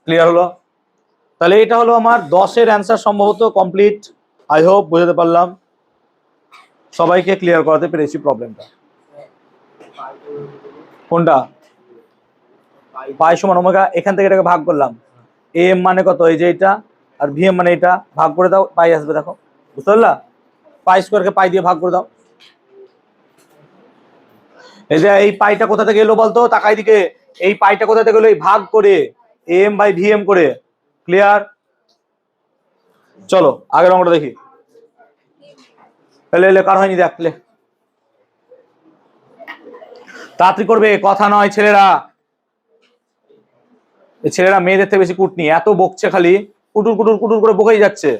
ক্লিয়ার হলো? তাহলে এটা হলো আমার 10-এর অ্যান্সার, সম্ভবত কমপ্লিট। আই হোপ বুঝাতে পারলাম, সবাইকে ক্লিয়ার করাতে পেরেছি প্রবলেমটা। কোনটা পাই সমান ওমেগা, এখান থেকে এটাকে ভাগ করলাম, এম মানে কত এই যে এটা, আর ভিএম মানে এটা, ভাগ করে দাও পাই আসবে, দেখো বুঝতে পারলা, পাই স্কোয়ারকে পাই দিয়ে ভাগ করে দাও। এই যে এই পাইটা কোথা থেকে এলো বলতো, তাকাই দিকে, এই পাইটা কোথা থেকে এলো, এই ভাগ করে এম বাই ভিএম করে। ক্লিয়ার? চলো আগের অঙ্কটা দেখি। এলে কার হয়নি দেখলে, তাড়াতাড়ি করবে, কথা নয় ছেলেরা, ছেলেরা মেয়েদের থেকে বেশি কুটনি, এত বকছে খালি, কুটুর কুটুর কুটুর করে বকেই যাচ্ছে।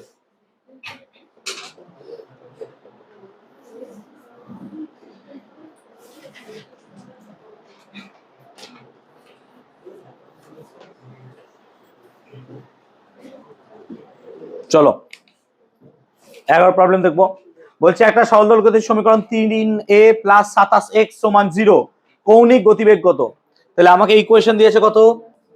চলো 11 প্রবলেম দেখবো। বলছে একটা সরল দোলগতির সমীকরণ 3a প্লাস 27x সমান 0, কৌণিক গতিবেগ কত? তাহলে আমাকে ইকুয়েশন দিয়েছে কত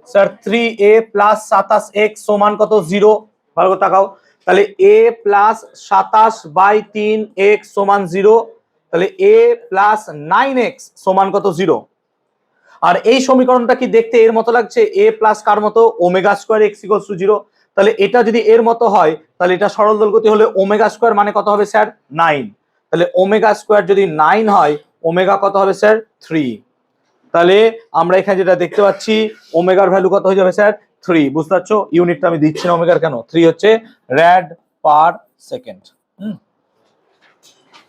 স্যার 3a প্লাস 27x সমান কত 0, ভালো করে তাকাও, তাহলে a প্লাস 27 বাই 3x সমান 0, তাহলে a প্লাস 9x সমান কত 0। আর এই সমীকরণটা কি দেখতে এর মতো লাগছে, a প্লাস কার মতো omega square x equals to 0, তাহলে এটা যদি এর মতো হয় তাহলে এটা সরল দোলগতি হলে ওমেগা স্কয়ার মানে কত হবে স্যার 9, তাহলে ওমেগা স্কয়ার যদি 9 হয় ওমেগা কত হবে স্যার 3, তাহলে আমরা এখানে যেটা দেখতে পাচ্ছি ওমেগার ভ্যালু কত হয়ে যাবে স্যার 3, বুঝতে পারছো, ইউনিটটা আমি দিচ্ছি না ওমেগার কেন, 3 হচ্ছে র্যাড পার সেকেন্ড।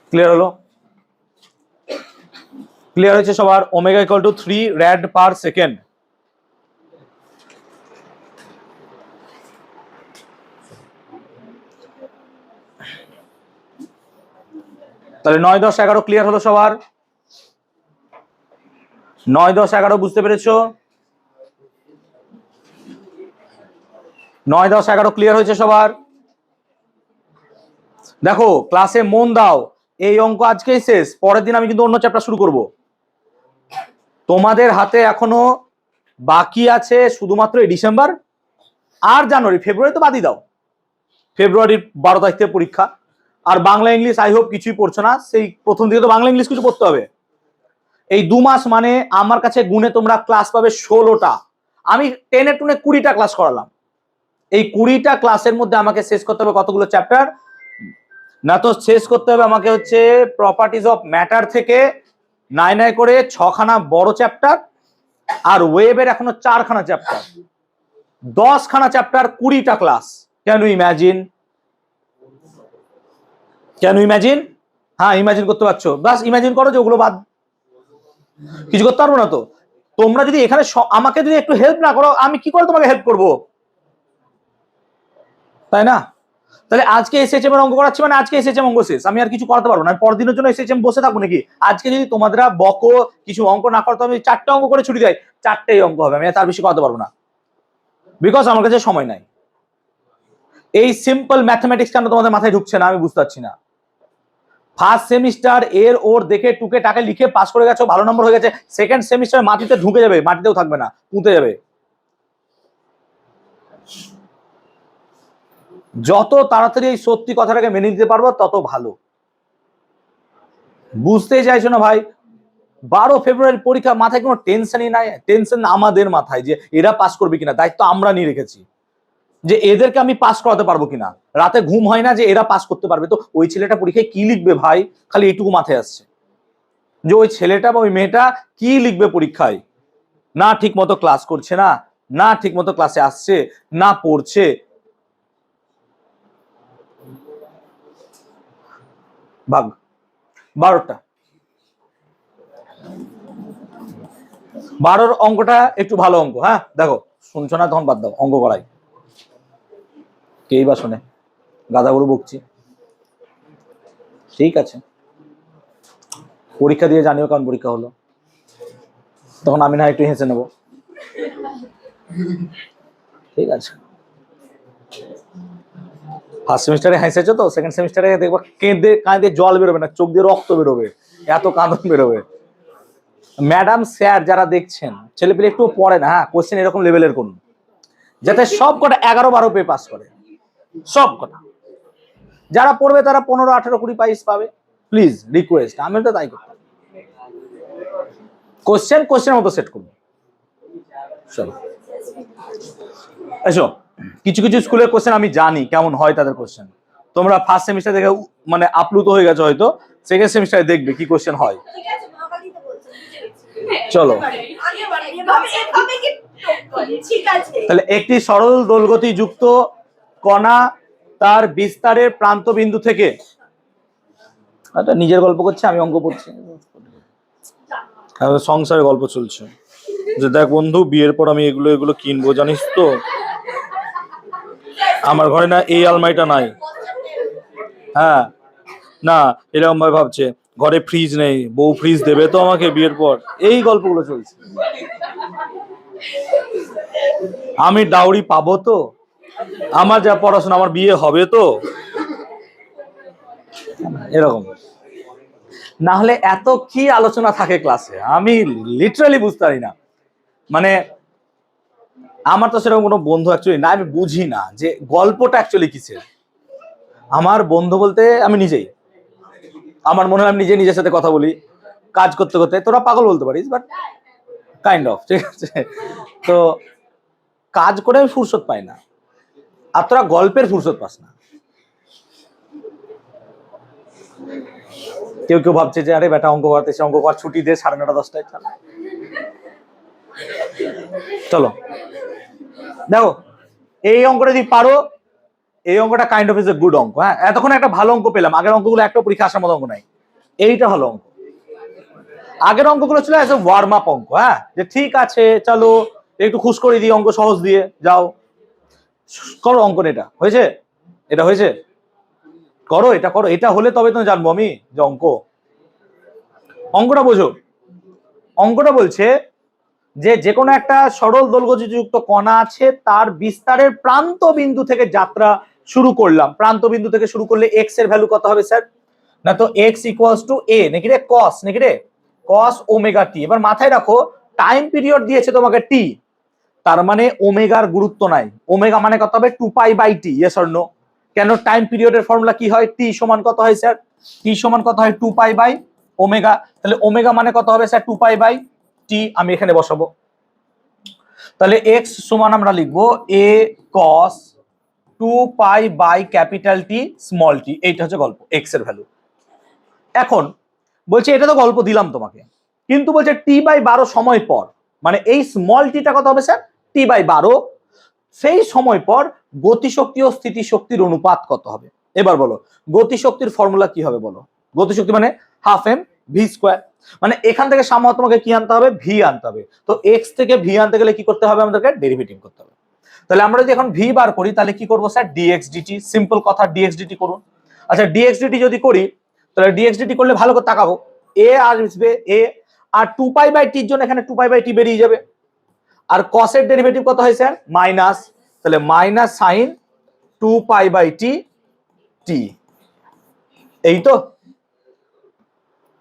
ক্লিয়ার হলো? ক্লিয়ার হয়েছে সবার? Omega equal to 3 rad per second. তাহলে 9, 10, 11 ক্লিয়ার হলো সবার? 9, 10, 11 বুঝতে পেরেছো? 9, 10, 11 ক্লিয়ার হয়েছে সবার? দেখো ক্লাসে মন দাও, এই অঙ্ক আজকেই শেষ, পরের দিন আমি কিন্তু অন্য চ্যাপ্টার শুরু করব। তোমাদের হাতে এখনো বাকি আছে শুধুমাত্র এই ডিসেম্বর আর জানুয়ারি, ফেব্রুয়ারি তো বাদই দাও, ফেব্রুয়ারির 12 তারিখ থেকে পরীক্ষা। আর বাংলা ইংলিশ আই হোপ কিছুই পড়ছো না, সেই প্রথম দিকে তো বাংলা ইংলিশ কিছু পড়তে হবে। এই 2 মাস মানে আমার কাছে গুনে তোমরা ক্লাস পাবে 16টা, আমি টেনে টুনে 20টা ক্লাস করালাম। এই 20টা ক্লাসের মধ্যে আমাকে শেষ করতে হবে কতগুলো চ্যাপ্টার, না তো শেষ করতে হবে আমাকে হচ্ছে প্রপার্টিজ অফ ম্যাটার থেকে 9 করে 6খানা বড় চ্যাপ্টার, আর ওয়েবের এখনো 4খানা চ্যাপ্টার। 10খানা চ্যাপ্টার, 20টা class. Can you imagine? Can you imagine? হ্যাঁ, ইমাজিন করতে পারছো? বাস ইমাজিন করো যে ওগুলো বাদ, কিছু করতে পারবো না তো। তোমরা যদি এখানে আমাকে যদি একটু হেল্প না করো, আমি কি করে তোমাকে হেল্প করব, তাই না? তাহলে আজকে এসএচএম এর অঙ্ক করাচ্ছি মানে আজকে এসএচএম অঙ্ক শেষ, আমি আর কিছু করাতে পারবো না। আমি পরদিনের জন্য এসএচএম বসে থাকবো নাকি? আজকে যদি তোমরা বকো কিছু অঙ্ক না করতে, আমি 4টে অঙ্ক করে ছুটি দেয়, 4টেই অঙ্ক হবে, আমি তার বেশি করাতে পারবো না, বিকজ আমার কাছে সময় নাই। এই সিম্পল ম্যাথমেটিক্স কেন তোমাদের মাথায় ঢুকছে না আমি বুঝতে পারছি না। ফার্স্ট সেমিস্টার এর ওর দেখে টুকে টাকে লিখে পাস করে গেছো, ভালো নম্বর হয়ে গেছে, সেকেন্ড সেমিস্টার মাটিতে ঢুকে যাবে, মাটিতেও থাকবে না, পুঁতে যাবে। যত তাড়াতাড়ি এই সত্যি কথাটাকে মেনে নিতে পারবো তত ভালো। বুঝতেই চাইছো না ভাই? 12 ফেব্রুয়ারি পরীক্ষা, মাথায় কোনো টেনশনই নাই। টেনশন আমাদের মাথায় যে এরা পাস করবে কিনা, দায়িত্ব আমরা নিয়ে রেখেছি যে এদেরকে আমি পাস করাতে পারবো কিনা। রাতে ঘুম হয় না যে এরা পাস করতে পারবে। তো ওই ছেলেটা পরীক্ষায় কি লিখবে ভাই, খালি এইটুকু মাথায় আসছে যে ওই ছেলেটা বা ওই মেয়েটা কি লিখবে পরীক্ষায়। না ঠিক মতো ক্লাস করছে, না না ঠিক মতো ক্লাসে আসছে, না পড়ছে। ভাগ 12টা, 12র অঙ্কটা একটু ভালো অঙ্ক। হ্যাঁ দেখো, শুনছো না তখন বাদ দাও, অঙ্ক করাই, কেই বা শোনে, গাদাগুলো বকছি। ঠিক আছে, পরীক্ষা দিয়ে জানিও কারণ পরীক্ষা হলো, তখন আমি না একটু হেসে নেবো। ঠিক আছে, ফার্স্ট সেমিস্টারে হেসেছো তো, সেকেন্ড সেমিস্টারে দেখবো কেঁদে কাঁদে জল বেরোবে না, চোখ দিয়ে রক্ত বেরোবে, এত কাঁদন বেরোবে। ম্যাডাম স্যার যারা দেখছেন, ছেলেপেলে একটু পড়ে না, হ্যাঁ কোশ্চেন এরকম লেভেলের করুন যাতে সব কটা 11-12 পেয়ে পাস করে, সব কটা। যারা পড়বে তারা 15, 18, 20 পাইস পাবে, প্লিজ রিকোয়েস্ট, আমি তো তাই করতাম। কোশ্চেন মতো সেট করবো। চলো এসো, কিছু কিছু স্কুলের কোশ্চেন আমি জানি কেমন হয় তাদের কোশ্চেন। তোমরা ফার্স্ট সেমিস্টার দেখে মানে আপ্লুত হয়ে গেছো হয়তো, সেকেন্ড সেমিস্টারে দেখবে কি কোশ্চেন হয়। চলো, তাহলে একটি সরল দোলগতি যুক্ত কণা তার বিস্তারের প্রান্ত বিন্দু থেকে, নিজের গল্প করছে, আমি অঙ্ক পড়ছি, সংসারের গল্প চলছে যে দেখ বন্ধু বিয়ের পর আমি এগুলো এগুলো কিনবো জানিস তো, আমার ঘরে না এই আলমারিটা নাই, হ্যাঁ না এরকম ভাবে ভাবছে, ঘরে ফ্রিজ নেই, বউ ফ্রিজ দেবে তো আমাকে বিয়ের পর, এই গল্পগুলো চলছে। আমি ডাউরি পাবো তো, আমার যা পড়াশোনা, আমার বিয়ে হবে তো, এরকম। না হলে এত কি আলোচনা থাকে ক্লাসে, আমি লিটারালি বুঝতে পারি না। মানে আমার তো সেরকম কোনো বন্ধু অ্যাকচুয়ালি না, আমি বুঝি না যে গল্পটা অ্যাকচুয়ালি কিসের। আমার বন্ধু বলতে আমি নিজেই, আমার মনে হয় আমি নিজে নিজের সাথে কথা বলি কাজ করতে করতে, তোরা পাগল বলতে পারিস বাট কাইন্ড অফ, ঠিক আছে। তো কাজ করে আমি ফুরসত পাই না, আর তোরা গল্পের ফুরসত পাস না। কেউ কেউ ভাবছে যে আরে বেটা অঙ্ক করতে, অঙ্ক কর, ছুটি দিয়ে 9:30 10টায় চাল। চলো দেখো, এই অঙ্কটা যদি পারো, এই অঙ্কটা kind of is a good অঙ্ক। হ্যাঁ এতক্ষণ একটা ভালো অঙ্ক পেলাম, আগের অঙ্কগুলো একটা পরীক্ষা আসার মতো অঙ্ক নাই, এইটা ভালো অঙ্ক। আগের অঙ্কগুলো ছিল এজ এ ওয়ার্ম আপ অঙ্ক, হ্যাঁ যে ঠিক আছে চলো একটু খুশ করে দিই, অঙ্ক সহজ দিয়ে যাও করো অঙ্ক। এটা হয়েছে, এটা হয়েছে, করো এটা, করো এটা, হলে তবে তো জানবো আমি যে অঙ্কটা বোঝো। অঙ্কটা বলছে যে কোনো একটা সরল দৈর্ঘ্যযুক্ত কণা আছে, তার বিস্তারের প্রান্ত বিন্দু থেকে যাত্রা শুরু করলাম। প্রান্ত বিন্দু থেকে শুরু করলে এক্স এর ভ্যালু কত হবে স্যার? না তো এক্স ইকুয়ালস টু এ নাকি রে, কস নাকি রে, কস ওমেগা টি। এবার মাথায় রাখো টাইম পিরিয়ড দিয়েছে তোমাকে টি, তার মানে ওমেগার গুরুত্ব নাই। ওমেগা মানে কত হবে? 2π/t, yes or no? কেন টাইম পিরিয়ডের ফর্মুলা কি হয়? টি সমান কত হয় স্যার? টি সমান কত হয়? 2π/ওমেগা। তাহলে ওমেগা মানে কত হবে স্যার? 2π/t। আমি এখানে বসাবো, তাহলে এক্স সমান আমরা লিখবো এ কস 2π/T স্মল টি। এইটা হচ্ছে গল্প, এক্স এর ভ্যালু। এখন বলছে এটা তো গল্প দিলাম তোমাকে, কিন্তু বলছে t/12 সময় পর, মানে এই স্মল টিটা কত হবে স্যার? t/12 সেই সময় পর গতিশক্তি ও স্থিতিশক্তির অনুপাত কত হবে? এবার বলো গতিশক্তির ফর্মুলা কি হবে বলো। গতিশক্তি মানে হাফ এম ভি স্কোয়ার, মানে এখান থেকে সামনে তোমাকে কি আনতে হবে? ভি আনতে হবে। তো এক্স থেকে ভি আনতে গেলে কি করতে হবে? আমাদেরকে ডেরিভেটিভ করতে হবে। তাহলে আমরা যদি এখন ভি বার করি তাহলে কি করবো স্যার? ডিএক্স ডিটি, সিম্পল কথা, ডিএক্স ডিটি করুন। আচ্ছা ডিএক্স ডিটি যদি করি তাহলে ডিএক্স ডিটি করলে ভালো করে তাকাবো, এ আর আসবে এ, আর 2π/t জন্য এখানে 2π/t বেরিয়ে যাবে। আর cos এর ডেরিভেটিভ কত হয় স্যার? মাইনাস, তাহলে মাইনাস সাইন 2π/t টি। এই তো।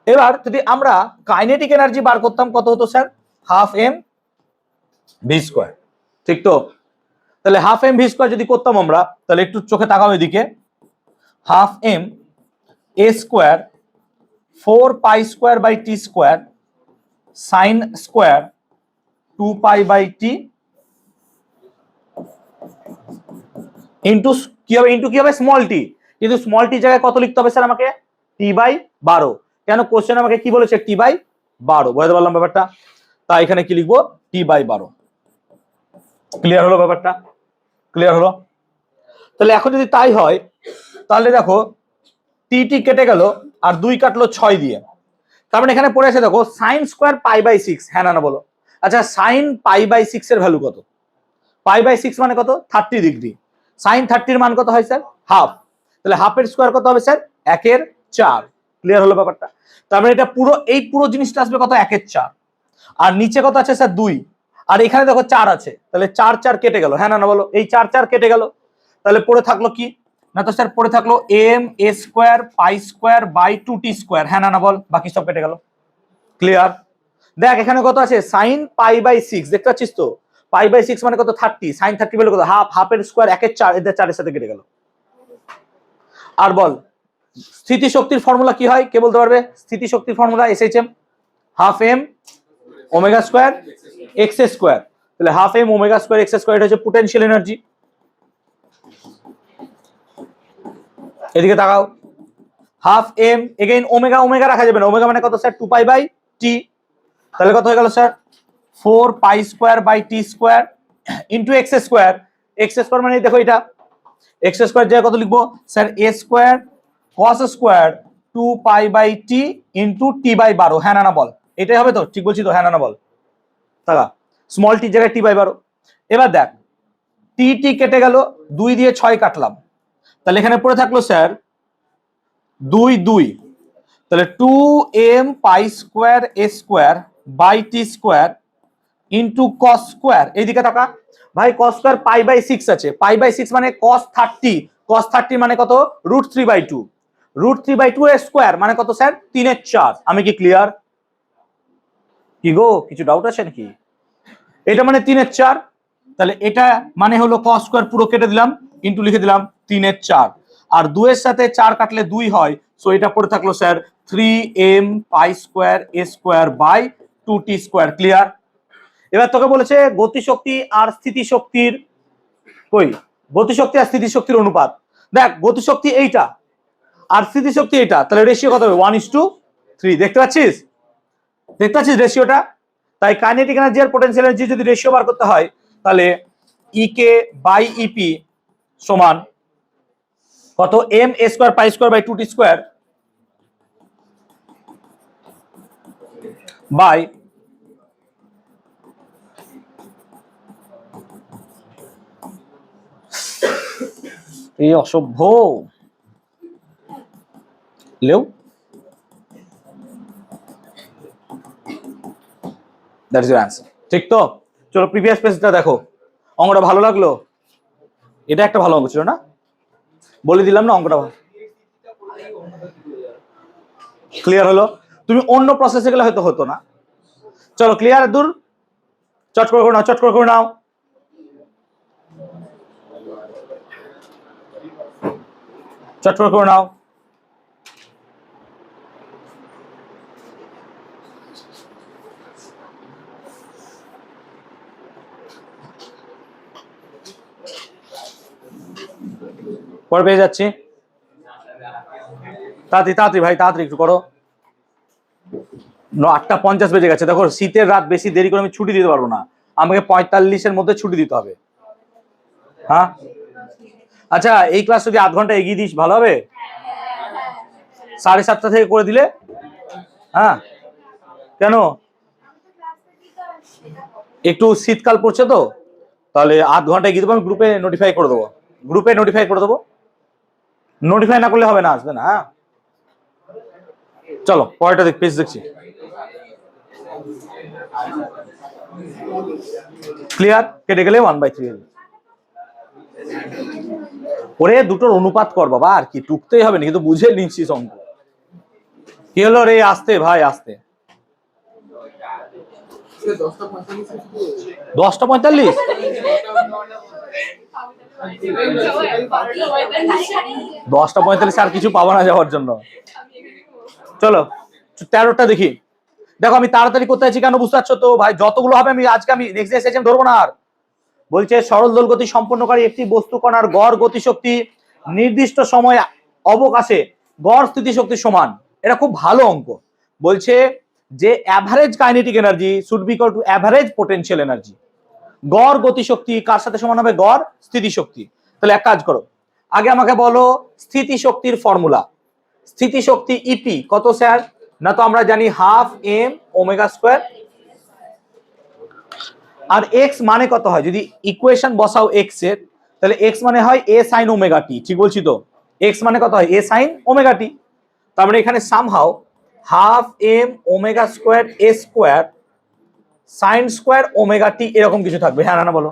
এবার যদি আমরা কাইনেটিক এনার্জি বার করতাম কত হতো sir? Half M V square, ঠিক তো? তাহলে হাফ এম ভি স্কোয়ার যদি করতাম আমরা, তাহলে একটু চোখে তাকাও এদিকে, half M A square 4π²/t square sine square 2π/t into কি হবে? ইন্টু কি হবে? Small T. কিন্তু স্মল টি জায়গায় কত লিখতে হবে স্যার আমাকে? t/12। কেন? কোশ্চেন আমাকে কি বলেছে? t/12। বুঝতে পারলাম ব্যাপারটা? তাই এখানে কি লিখবো? t/12। ক্লিয়ার হলো ব্যাপারটা? ক্লিয়ার হলো? তাহলে এখন যদি তাই হয় তাহলে দেখো টি টি কেটে গেল আর 2 কাটলো 6 দিয়ে, তার মানে এখানে পড়ে আছে দেখো সাইন স্কোয়ার π/6। হ্যাঁ না না বলো। আচ্ছা সাইন π/6 এর ভ্যালু কত? π/6 মানে কত? 30 ডিগ্রি। সাইন 30 এর মান কত হয় স্যার? হাফ। তাহলে হাফের স্কোয়ার কত হবে স্যার? 1/4। ক্লিয়ার হলো ব্যাপারটা? তার মানে এটা পুরো এই পুরো জিনিসটা আসবে কত? 1/4। আর নিচে কত আছে স্যার? 2। আর এখানে দেখো 4 আছে, তাহলে 4 4 কেটে গেল। হ্যাঁ না না বলো। এই 4 4 কেটে গেল, তাহলে পড়ে থাকলো কি? না তো স্যার পড়ে থাকলো M A square π²/2t square. হ্যাঁ না না বল। বাকি সব কেটে গেল। ক্লিয়ার? দেখ এখানে কত আছে? সাইন π/6, দেখতে পাচ্ছিস তো? π/6 মানে কত? 30। সাইন 30 বলে কত? হাফ। হাফের স্কোয়ার 1/4, এদের 4 এর সাথে কেটে গেল। আর বল স্থিতিশক্তির ফর্মুলা কি হয়? কে বলতে পারবে? স্থিতিশক্তির formula SHM half M omega square x square. তাহলে half M omega square x square, এটা হচ্ছে পোটেনশিয়াল এনার্জি। এদিকে তাকাও, half M again omega, omega রাখা যাবে না। ওমেগা মানে কত স্যার? 2π/t। তাহলে কত হয়ে গেল sir? 4π²/t square into X square. X square মানে দেখো এটা এক্স স্কোয়ার জায়গায় কত লিখবো sir? A square cos square 2π/t into t/12। হ্যাঁ না না বল। এটাই হবে তো? ঠিক বলছি তো? হ্যাঁ না না বল। তাকা স্মল টি জায়গায় t/12। এবার দেখ টি টি কেটে গেল, 2 দিয়ে 6 কাটলাম, তাহলে এখানে পড়ে থাকলো স্যার 2 2। তাহলে 2m π²a² / t square into cos square. এইদিকে টাকা ভাই, কস স্কোয়ার π/6 আছে। π/6 মানে cos 30। cos 30 মানে কত? √3/2। √3/2 এর স্কোয়ার মানে কত স্যার? 3/4। আমি কি ক্লিয়ার? কি গো কিছু ডাউট আছে নাকি? এটা মানে 3/4। তাহলে এটা মানে হলো cos স্কোয়ার পুরো কেটে দিলাম, ইন্টু লিখে দিলাম 3/4। আর 2 এর সাথে 4 কাটলে 2 হয়, সো এটা পড়ে থাকলো sir 3m π²a² / 2t square. Clear? এবার তোকে বলেছে গতিশক্তি আর স্থিতিশক্তির কই? গতিশক্তি আর স্থিতিশক্তির অনুপাত। দেখ গতিশক্তি এইটা আর স্থিতিশক্তি এইটা, তাহলে রেশিও কত হবে? 1:3। দেখতে পাচ্ছিস? দেখতে পাচ্ছিস রেশিওটা? তাই কাইনেটিক এনার্জি আর পোটেনশিয়াল এনার্জি যদি রেশিও বার করতে হয় তাহলে EK/EP সমান কত? m a² π² / 2t square by এই অসভ্য লেও। That is your answer. ঠিক তো? চলো প্রিভিয়াস পেজটা দেখো। অঙ্কটা ভালো লাগলো? এটা একটা ভালো অঙ্ক ছিল না? বলে দিলাম না অঙ্কটা ভালো। ক্লিয়ার হলো? তুমি অন্য প্রসেসে গেলে হয়তো হতো না। চলো ক্লিয়ার? দূর চট করে নাও, চট করে নাও। চট করে নাও। পরে পেয়ে যাচ্ছি। তাড়াতাড়ি তাড়াতাড়ি ভাই, তাড়াতাড়ি একটু করো। 8:50 বেজে গেছে। দেখো শীতের রাত, বেশি দেরি করে আমি ছুটি দিতে পারবো না। আমাকে 45-এর মধ্যে ছুটি দিতে হবে। হ্যাঁ আচ্ছা, এই ক্লাস যদি আধ ঘন্টা এগিয়ে দিস ভালো হবে, 7:30 থেকে করে দিলে। হ্যাঁ কেন, একটু শীতকাল পড়ছে তো, তাহলে আধ ঘন্টা এগিয়ে দেবো, আমি গ্রুপে নোটিফাই করে দেবো, নোটিফাই না করলে হবে না, আসবে না। হ্যাঁ চলো পরেরটা পেজ দেখছি। ক্লিয়ার, কেটে গেলে 1/3। ওরে দুটোর অনুপাত কর বাবা, আর কি টুকতেই হবে না, কিন্তু বুঝে নিচ্ছিস অঙ্ক। কি হলো রে, আসতে ভাই আসতে। 10:45 10:45 আর কিছু পাবো না যাওয়ার জন্য। চলো 13টা দেখি। দেখো আমি তাড়াতাড়ি করতে আছি কেন বুঝতে পারছো তো ভাই, যতগুলো হবে আমি আজকে আমি নেক্সট ডে সেশন ধরবো না আর। বলছে সরল দোল গতি সম্পন্নকারী একটি বস্তু কণার গড় গতিশক্তি নির্দিষ্ট সময় অবকাশে গড় স্থিতিশক্তির সমান। এটা খুব ভালো অঙ্ক। বলছে যে average kinetic energy should be equal two average potential energy. গড় গতিশক্তি কার সাথে সমান হবে, গড় স্থিতিশক্তি। তাহলে এক কাজ করো, আগে আমাকে বলো স্থিতিশক্তির ফর্মুলা। স্থিতিশক্তি ইপি কত স্যার, না তো আমরা জানি ½ m⍵²। আর এক্স মানে কত হয়, যদি ইকুয়েশন বসাও এক্স এর, তাহলে এক্স মানে হয় a sin ω t। ঠিক বলছি তো, এক্স মানে কত হয় a sin ω t। তার মানে এখানে সামহাও ½ m⍵²a² sin² ω t এরকম কিছু থাকবে। হ্যাঁ না বলো।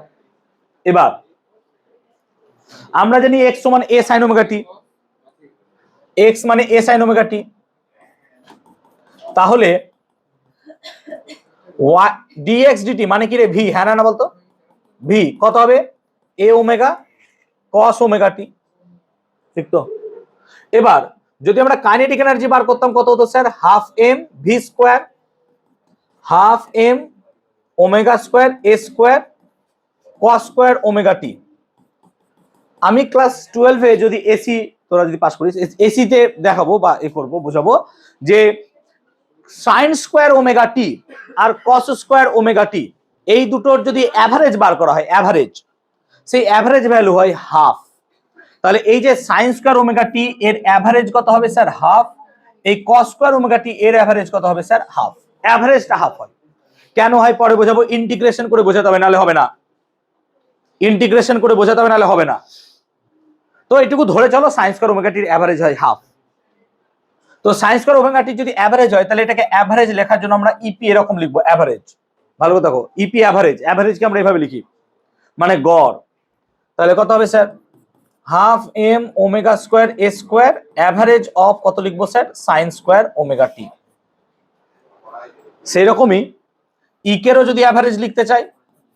এবার আমরা জানি x সমান a sin ω t, x মানে a sin ω t, তাহলে dx dt মানে কি রে, v। হ্যাঁ না বলতো, v কত হবে a ω cos ω t। ঠিক তো। এবার যদি আমরা কাইনেটিক এনার্জি বার করতাম কত হতো স্যার, ½ m⍵² cos² ω t। আমি ক্লাস 12-এ যদি এসি, তোরা যদি পাস করিস এসিতে দেখাবো বা এ করবো বোঝাবো যে sin² ω t আর cos² ω t এই দুটোর যদি অ্যাভারেজ বার করা হয়, অ্যাভারেজ, সেই অ্যাভারেজ ভ্যালু হয় হাফ। তাহলে এই যে sin² ω t এর অ্যাভারেজ কত হবে স্যার, হাফ। এই cos² ω t এর অ্যাভারেজ কত হবে স্যার, হাফ। অ্যাভারেজটা হাফ হয়। কেন হয় পরে বোঝাবো, ইন্টিগ্রেশন করে বোঝাতে হবে, নাহলে হবে না। ইন্টিগ্রেশন করে বোঝাতে হবে, নাহলে হবে না। তো এটুকু ধরে চলো sin² ω t এর অ্যাভারেজ হয় হাফ। তো sin² ω t যদি অ্যাভারেজ হয়, তাহলে এটাকে অ্যাভারেজ লেখার জন্য আমরা ইপি এরকম লিখবো, অ্যাভারেজ। ভালো করে দেখো, ইপি অ্যাভারেজ, অ্যাভারেজকে আমরা এইভাবে লিখি মানে গড়। তাহলে কত হবে স্যার, ½ m⍵²a² অ্যাভারেজ অফ কত লিখবো স্যার, sin² ω t। সেই রকমই ইকেরও যদি অ্যাভারেজ লিখতে চাই,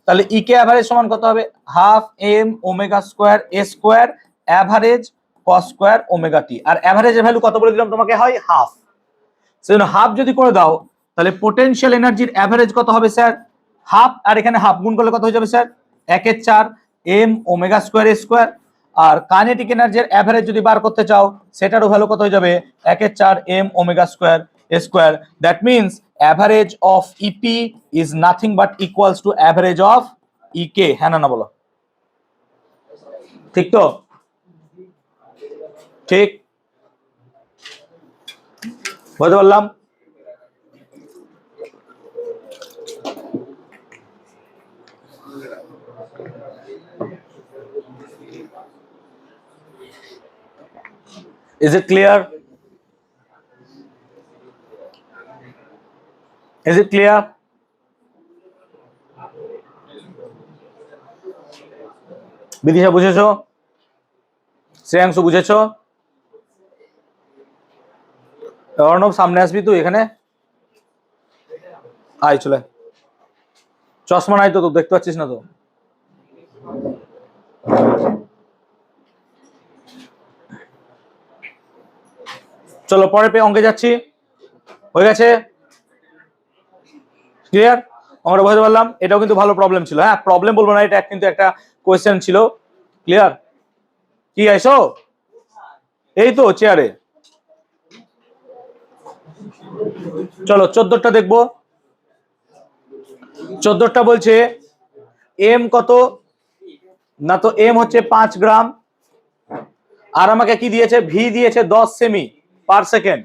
তাহলে ইকে অ্যাভারেজ সমান কত হবে, ½ m⍵²a² অ্যাভারেজ cos² ω t। আর অ্যাভারেজের ভ্যালু কত বলে দিলাম তোমাকে, হয় হাফ। সেজন্য হাফ যদি করে দাও, তাহলে পোটেনশিয়াল এনার্জির অ্যাভারেজ কত হবে স্যার, হাফ। আর এখানে হাফ গুণ করলে কত হয়ে যাবে স্যার, 1/4 m⍵²a²। আর কাইনেটিক এনার্জির অ্যাভারেজ যদি বার করতে চাও, সেটারও ভ্যালু কত হয়ে যাবে, 1/4 m⍵²a²। That means average of PE is nothing but equals to average of KE. হ্যাঁ না বলো, ঠিক তো? ঠিক বলতে পারলাম। Is it clear? Is it clear? Bidisha বুঝেছো? শ্রেয়াংশু বুঝেছো? অর্ণব সামনে আসবি তুই এখানে, আয় চলে। চশমা নাই তো, তো দেখতে পাচ্ছিস না তো। চলো পরের অঙ্কে যাচ্ছি। হয়ে গেছে, ক্লিয়ার? আমরা বুঝতে পারলাম। এটাও কিন্তু ভালো প্রবলেম ছিল। হ্যাঁ প্রবলেম বলবো না, এটা কিন্তু একটা কোয়েশ্চেন ছিল। ক্লিয়ার? কি আইসো, এই তো চেয়ারে। চলো 14টা দেখবো। 14টা বলছে এম কত, না তো এম হচ্ছে 5 গ্রাম, আর আমাকে কি দিয়েছে, ভি দিয়েছে 10 সেমি পার সেকেন্ড।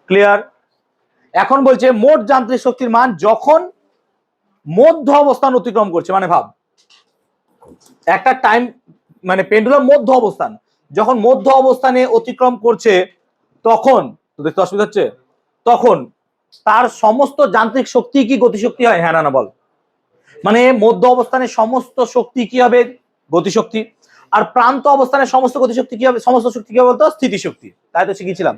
ক্লিয়ার? এখন বলছে মোট যান্ত্রিক শক্তির মান যখন মধ্য অবস্থান অতিক্রম করছে, মানে ভাব একটা টাইম, মানে পেন্ডুলাম মধ্য অবস্থান, যখন মধ্য অবস্থানে অতিক্রম করছে তখন, তো দেখতে অসুবিধা হচ্ছে, তখন তার সমস্ত যান্ত্রিক শক্তি কি গতিশক্তি হয়? হ্যাঁ না বল। মানে মধ্য অবস্থানে সমস্ত শক্তি কি হবে? গতিশক্তি। আর প্রান্ত অবস্থানে সমস্ত গতিশক্তি কি হবে? সমস্ত শক্তি কি হবে বলতো? স্থিতিশক্তি। তাই তো শিখেছিলাম।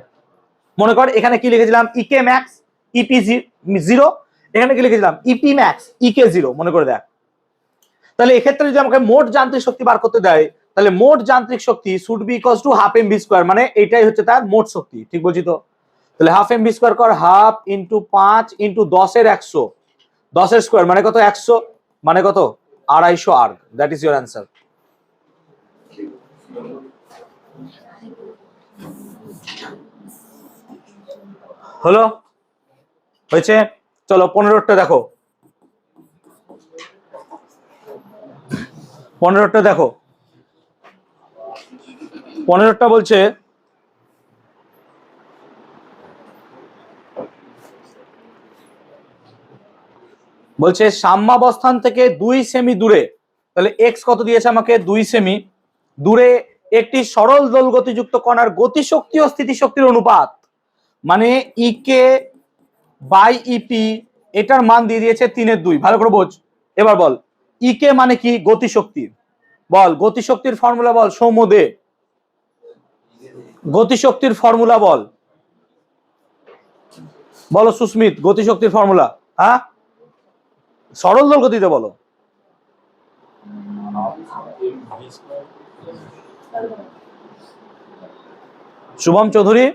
মনে কর এখানে কি লিখেছিলাম, ইকে ম্যাক্স ইপি 0, এখানে কি লিখেছিলাম, ইপি ম্যাক্স ইকে 0, মনে করে দেখ। তাহলে এক্ষেত্রে যদি আমাকে মোট যান্ত্রিক শক্তি বার করতে দেয়, তাহলে মোট যান্ত্রিক শক্তি should be equals to half M V square, মানে এটাই হচ্ছে তার মোট শক্তি। ঠিক বলছি তো? তাহলে হাফ এম ভি স্কোয়ার কর, হাফ ইন্টু 5 ইন্টু 10 এর 100, 10 এর স্কোয়ার মানে কত? 100, মানে কত? 250 erg. That is your answer. হলো? হয়েছে? চলো 15টা দেখো, 15টা দেখো। 15টা বলছে সাম্যাবস্থান থেকে 2 সেমি দূরে, তাহলে এক্স কত দিয়েছে আমাকে? 2 সেমি দূরে একটি সরল দোল গতিযুক্ত কণার গতিশক্তি ও স্থিতিশক্তির অনুপাত, মানে ইকে বাই ইপি, এটার মান দিয়ে দিয়েছে 3/2। ভালো করে বোঝ। এবার বল ইকে মানে কি? গতিশক্তি। বল গতিশক্তির ফর্মুলা বল সৌম্য দে, গতিশক্তির ফর্মুলা বল, বলো সুস্মিত গতিশক্তির ফর্মুলা। হ্যাঁ, সরল দোল গতিতে বলো। Shubham Chowdhury,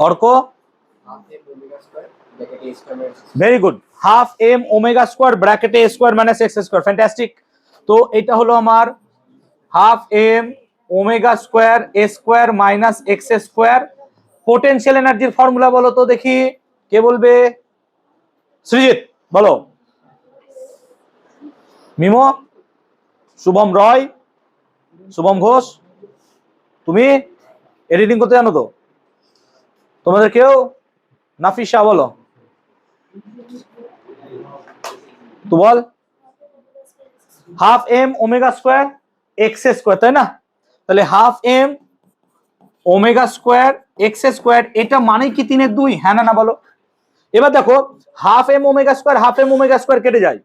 Arko, very good. Half M omega square ব্র্যাকেটে square minus x square, fantastic. তো এটা হলো আমার হাফ এম ওমেগা স্কোয়ার এ square minus x square. Potential এনার্জির ফর্মুলা বলো তো দেখি, কে বলবে? সৃজিত বলো। মিমো, শুভম রয়, শুভম ঘোষ, তুমি এডিটিং করতে জানো তো? তোমাদের কেউ? নাফিসা বলো তো, বল। Half M omega square x square, তাই না? তাহলে half M omega square x square, এটা মানে কি 3/2? হ্যাঁ না বলো। এবার দেখো হাফ এম ওমেগা স্কোয়ার কেটে যায়,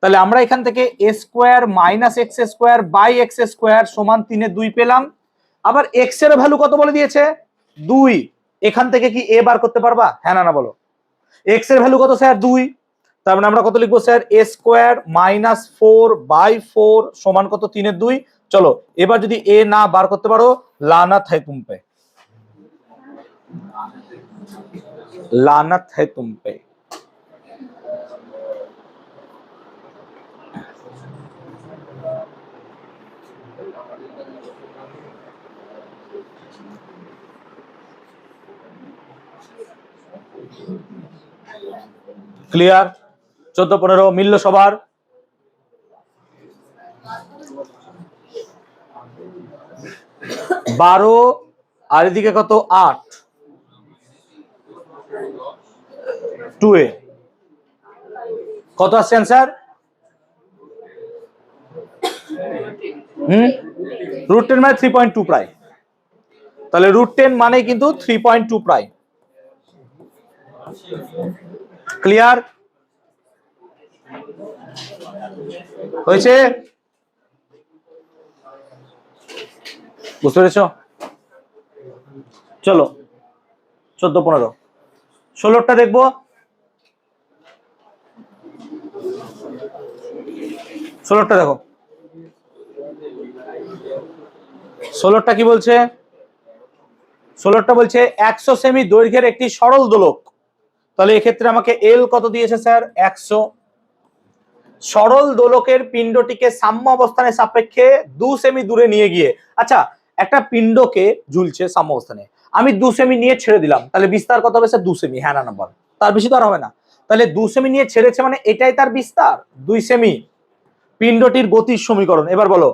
তাহলে আমরা এখান থেকে A square minus x square by X square সমান 3/2 পেলাম। আবার এক্স এর ভ্যালু কত বলে দিয়েছে? 2। এখান থেকে কি এ বার করতে পারবা? হ্যাঁ না বলো। এক্স এর ভ্যালু কত স্যার? 2। তার মানে আমরা কত লিখবো স্যার? এ স্কোয়ার মাইনাস 4/4 সমান কত? 3/2। চলো এবার যদি এ না বার করতে পারো, লানাত है तुम पे, लानत है तुम पे। ক্লিয়ার? 14-15 মিলল সবার? বারো আর এদিকে কত? 8, 2a কত আসছে অ্যান্সার? √10 মানে 3.2 প্রায়। তাহলে √10 মানে কিন্তু 3.2 প্রায়। ক্লিয়ার? হয়েছে? বুঝতে পেরেছ? চলো 14-15 16টা দেখবো। 16টা দেখো। 16টা কি বলছে? 16টা বলছে 100 সেমি দৈর্ঘ্যের একটি সরল দোলক, তাহলে এক্ষেত্রে আমাকে এল কত দিয়েছে স্যার? 100। সরল দোলকের পিণ্ডটিকে সাম্য অবস্থানের সাপেক্ষে 2 সেমি দূরে নিয়ে গিয়ে, আচ্ছা একটা পিণ্ডকে ঝুলছে সাম্য অবস্থানে, আমি 2 সেমি নিয়ে ছেড়ে দিলাম, তাহলে বিস্তার কত হবে স্যার? 2 সেমি। হ্যাঁ না নাম্বার, তার বেশি তো আর হবে না। তাহলে 2 সেমি নিয়ে ছেড়েছে মানে এটাই তার বিস্তার 2 সেমি। পিণ্ডটির গতির সমীকরণ, এবার বলো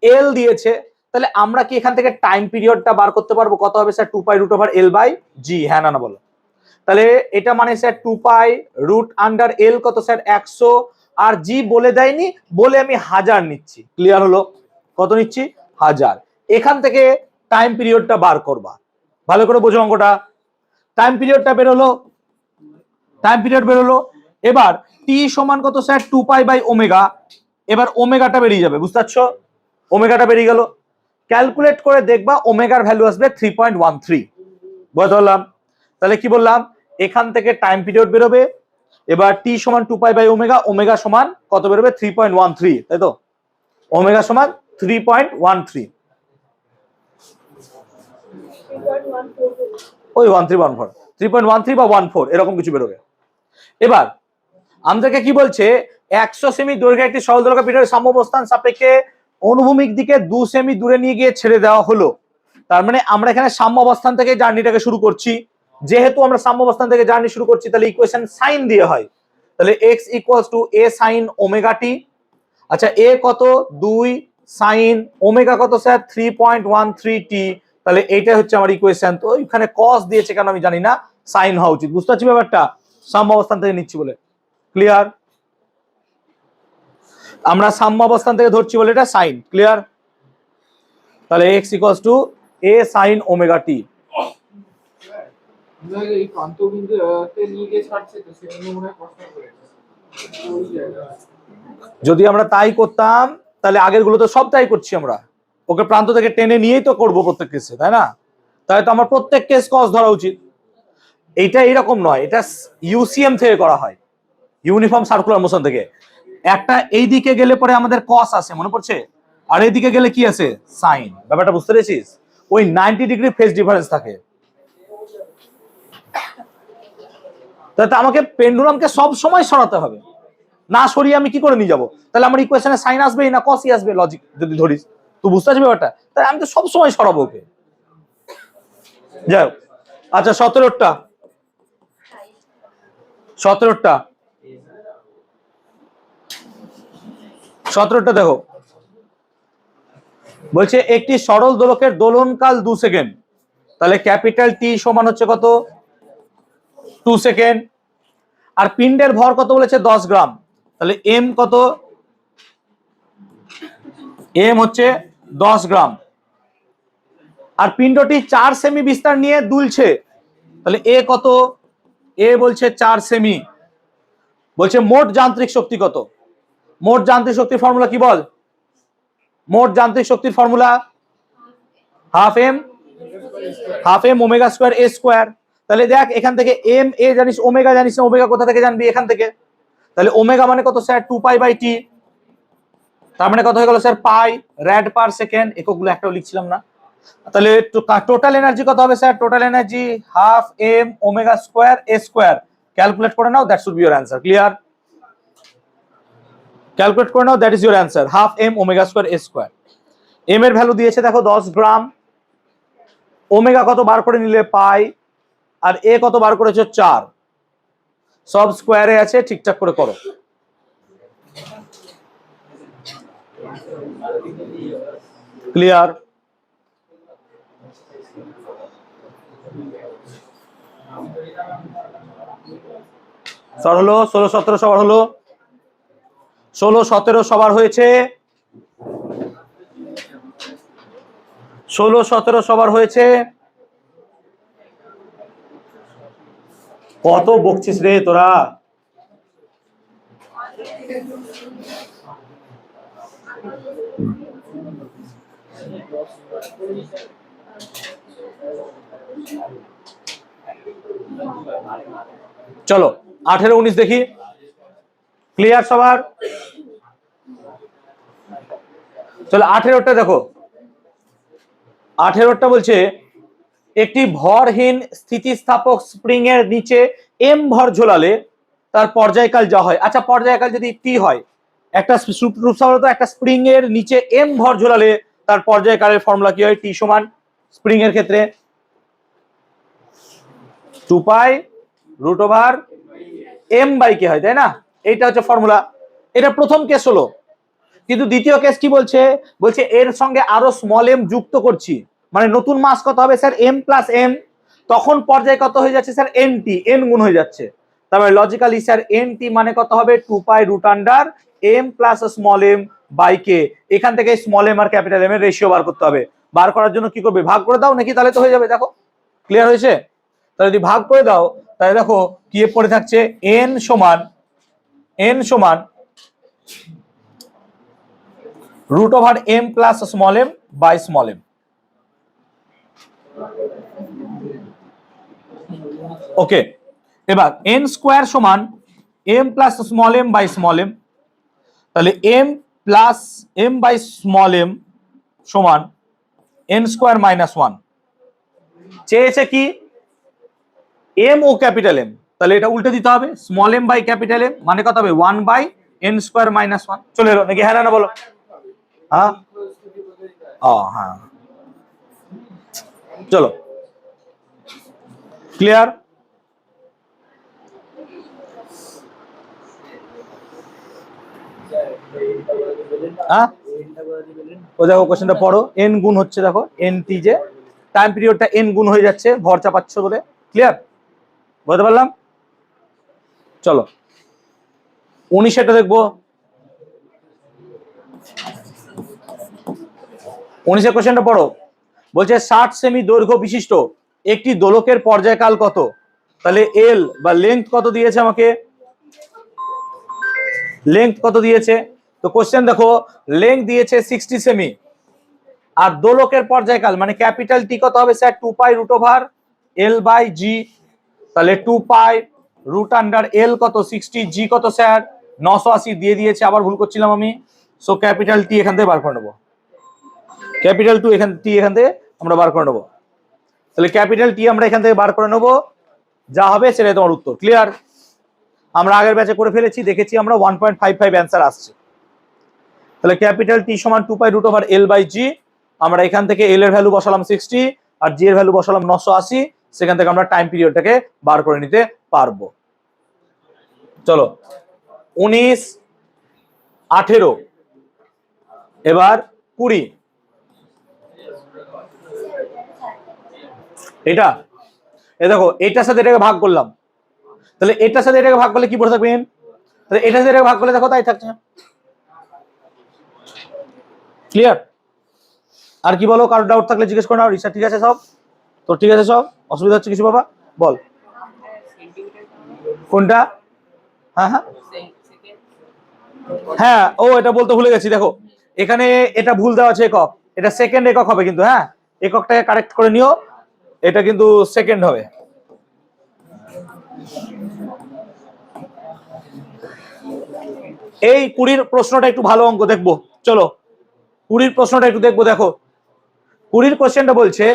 এল দিয়েছে, তাহলে আমরা কি এখান থেকে টাইম পিরিয়ডটা বার করতে পারবো? কত হবে sir? 2 pi root over L by G. হ্যাঁ না বলো? তাহলে এটা মানে sir 2 pi root under L কত স্যার? 100। আর জি বলে দেয়নি বলে আমি 1000 নিচ্ছি। ক্লিয়ার হলো? কত নিচ্ছি? 1000। এখান থেকে টাইম পিরিয়ডটা বার করবা, ভালো করে বোঝো অঙ্কটা। টাইম পিরিয়ডটা বেরোলো, টাইম পিরিয়ড বেরোলো। এবার টি সমান কত স্যার? 2 pi by omega. এবার ওমেগাটা বেরিয়ে যাবে, বুঝতে পারছো? ওমেগাটা বেরিয়ে গেল, ক্যালকুলেট করে দেখবা ওমেগার ভ্যালু আসবে 3.13। বুঝতে পারলাম? তাহলে কি বললাম, এখান থেকে টাইম পিরিয়ড বেরোবে। এবার টি সমান 2 পাই বাই ওমেগা, ওমেগা সমান কত বেরোবে? 3.13, তাই তো? ওমেগা সমান 3.13, ওই 1314, 3.13 বা 14 এরকম কিছু বেরোবে। এবার আমাদেরকে কি বলছে? 100 সেমি দৈর্ঘ্যের একটি সরল দোলকের পিণ্ডের সাম্যাবস্থান সাপেক্ষে অনুভূমিক দিকে 2 সেমি দূরে নিয়ে গিয়ে ছেড়ে দেওয়া হলো। তার মানে আমরা এখানে সাম্য অবস্থান থেকে জার্নিটাকে শুরু করছি। যেহেতু আমরা সাম্য অবস্থান থেকে জার্নি শুরু করছি, তাহলে ইকুয়েশন সাইন দিয়ে হয়। তাহলে x equals to a sin omega T. আচ্ছা, a কত? 2 sin ওমেগা কত স্যার? 3.13 টি। তাহলে এইটা হচ্ছে আমার ইকুয়েশন। তো এখানে cos দিয়েছে কেন আমি জানি না, সাইন হওয়া উচিত। বুঝতে পারছি ব্যাপারটা? সাম্য অবস্থান থেকে নিচ্ছি বলে। ক্লিয়ার? আমরা সাম্য অবস্থান থেকে ধরছি বলে এটা সাইন। ক্লিয়ার? তাহলে x equals to a sin omega t. এই প্রান্তবিন্দুতে নিয়ে গিয়ে ছাড়ছে তো সেজন্য মনে হয় প্রশ্ন করেছে। যদি আমরা তাই করতাম তাহলে আগের গুলো তো সব তাই করছি আমরা, ওকে প্রান্ত থেকে টেনে নিয়েই তো করবো প্রত্যেক কেসে, তাই না? তাই তো আমার প্রত্যেক কেস কস ধরা উচিত। এইটা এইরকম নয়, এটা ইউসিএম থেকে করা হয়, ইউনিফর্ম সার্কুলার মোশন থেকে। একটা এই দিকে গেলে পরে আমাদের কস আসে, মনে পড়ছে? আর এইদিকে গেলে কি আছে? সাইন। ব্যাপারটা বুঝতে পেরেছিস? ওই 90 ডিগ্রি ফেজ ডিফারেন্স থাকে। তাহলে আমাকে পেন্ডুলামকে সব সময় সরাতে হবে, না সরিয়ে আমি কি করে নিয়ে যাবো? তাহলে আমার ইকুয়েশনে সাইন আসবেই না কসই আসবে, লজিক যদি ধরিস। তুই বুঝতে পারছিস ব্যাপারটা? তাহলে আমি তো সব সময় সরাবো ওকে। যাই হোক, আচ্ছা 17টা 17টা দেখো, বলছে একটি সরল দোলকের দোলনকাল 2 সেকেন্ড। তাহলে ক্যাপিটাল টি সমান হচ্ছে কত? 2 সেকেন্ড। আর পিণ্ডের ভর কত বলেছে? 10 গ্রাম। তাহলে এম কত? এম হচ্ছে 10 গ্রাম। আর পিণ্ডটি 4 সেমি বিস্তার নিয়ে দুলছে, তাহলে এ কত? এ বলছে 4 সেমি। বলছে মোট যান্ত্রিক শক্তি কত? মোট যান্ত্রিক শক্তির ফর্মুলা কি বল? মোট যান্ত্রিক শক্তির formula half M omega square এ স্কোয়ার। তাহলে দেখ এখান থেকে এম এ জানিস, ওমেগা জানিস না, ওমেগা কোথা থেকে জানবি? এখান থেকে। তাহলে ওমেগা মানে কত স্যার? 2 pi by T. তার মানে কত হয়ে গেল স্যার? পাই র্যাড পার সেকেন্ড। এককগুলো একটাও লিখছিলাম না। তাহলে টোটাল এনার্জি কত হবে sir? Total energy half M omega square এ স্কোয়ার। ক্যালকুলেট করে নাও, that should be your answer. Clear? Calculate করে নাও, that is your answer, half M omega square A square. M এর ভ্যালু দিয়েছে দেখো 10 গ্রাম। ওমেগা কত বার করে নিলে? পাই। আর এ কত বার করেছে? 4। সব স্কোয়ারে আছে, ঠিকঠাক করে করো। ক্লিয়ার? সবার হলো? 16 17 সবার হলো? 16 17 সবার হয়েছে? 16 17 সবার হয়েছে? কত বকছিস রে তোরা? চলো 18 19 দেখি। ক্লিয়ার সবার? চলো 18টা দেখো। 18টা বলছে একটি ভরহীন স্থিতিস্থাপক স্প্রিং এর নিচে এম ভর ঝোলালে তার পর্যায়কাল যা হয়। আচ্ছা, পর্যায়কাল যদি টি হয়, একটা একটা স্প্রিং এর নিচে এম ভর ঝোলালে তার পর্যায়কালের ফর্মুলা কি হয়? টি সমান স্প্রিং এর ক্ষেত্রে 2 pi root over M by কে হয়, তাই না? এইটা হচ্ছে ফর্মুলা। এটা প্রথম কেস হলো, কিন্তু দ্বিতীয় কেস কি বলছে, বলছে এর সঙ্গে আরো স্মল এম যুক্ত করছি, মানে নতুন মাস কত হবে স্যার, এম প্লাস এম। তখন পর্যায়ে কত হয়ে যাচ্ছে স্যার, এন টি, এন গুণ হয়ে যাচ্ছে। তারপরে লজিক্যালি স্যার এন টি মানে কত হবে, 2 pi root under m plus small m by k. এখান থেকে স্মল এম আর ক্যাপিটাল এম এর রেশিও বার করতে হবে। বার করার জন্য কি করবে, ভাগ করে দাও নাকি, তাহলে তো হয়ে যাবে। দেখো ক্লিয়ার হয়েছে? তাহলে যদি ভাগ করে দাও তাহলে দেখো কি পড়ে থাকছে, এন সমান root over m plus small m by small m. Okay, এবার এন স্কোয়ার সমান m plus small m by small m. তাহলে m plus m by small m সমান এন স্কোয়ার মাইনাস 1। চেয়েছে কি, এম ও ক্যাপিটাল এম, তাহলে এটা উল্টে দিতে হবে, small m by capital M মানে কত হবে, 1 বাই এন স্কোয়ার মাইনাস 1। চলে এলো নাকি, হ্যাঁ না বলো? হ্যাঁ, হ্যাঁ, চলো ক্লিয়ার। হ্যাঁ, ও দেখো কোশ্চেনটা পড়ো, এন গুণ হচ্ছে, দেখো এন টি যে টাইম পিরিয়ডটা এন গুণ হয়ে যাচ্ছে ভর চাপাচ্ছ বলে। ক্লিয়ার, বলতে পারলাম? চলো 19 দেখবো। 19 কোশ্চেনটা পড়ো। বলছে 60 সেমি দৈর্ঘ্য বিশিষ্ট একটি দোলকের পর্যায়কাল কত? তাহলে এল বা লেংথ কত দিয়েছে আমাকে, লেংথ কত দিয়েছে? তো কোশ্চেন দেখো, লেংথ দিয়েছে 60 সেমি, আর দোলকের পর্যায়কাল মানে ক্যাপিটাল টি কত হবে sir, 2 pi root over L by g. তাহলে 2 পাই রুট আন্ডার এল কত 60, জি কত স্যার 980 দিয়ে দিয়েছে, আবার ভুল করছিলাম আমি। সো ক্যাপিটাল টি এখান থেকে বার করে নেবো, ক্যাপিটাল টু এখান টি এখান থেকে আমরা বার করে নেবো। তাহলে ক্যাপিটাল টি আমরা এখান থেকে বার করে নেবো, যা হবে সেটাই তোমার উত্তর। ক্লিয়ার? আমরা আগের ব্যাচে করে ফেলেছি, দেখেছি আমরা 1.55 অ্যান্সার আসছে। তাহলে ক্যাপিটাল টি সমান 2 pi root over L by জি। আমরা এখান থেকে এল এর ভ্যালু বসালাম 60 আর জি এর ভ্যালু বসালাম 980, সেখান থেকে আমরা টাইম পিরিয়ডটাকে বার করে নিতে পারবো। চলো 19, 18, এবার 20। এটা এ দেখো, এটার সাথে এটাকে ভাগ করলাম, তাহলে এটার সাথে এটাকে ভাগ করলে কি পড়ে থাকবেন, তাহলে এটার সাথে এটাকে ভাগ করলে দেখো তাই থাকছে। ক্লিয়ার? আর কি বলো, কারো ডাউট থাকলে জিজ্ঞেস করে নাও। রিসার্চ ঠিক আছে সব তো? ঠিক আছে সব, অসুবিধা হচ্ছে কিছু বাবা? বল কোনটা? হ্যাঁ হ্যাঁ হ্যাঁ, ও এটা বলতে ভুলে গেছি, দেখো এখানে এটা ভুল দেওয়া আছে একক, এটা সেকেন্ড একক হবে কিন্তু, হ্যাঁ এককটাকে কারেক্ট করে নিও, এটা কিন্তু সেকেন্ড হবে। এই 20 প্রশ্নটা একটু ভালো অঙ্ক দেখবো, চলো 20 প্রশ্নটা একটু দেখবো। দেখো 20 কোশ্চেনটা বলছে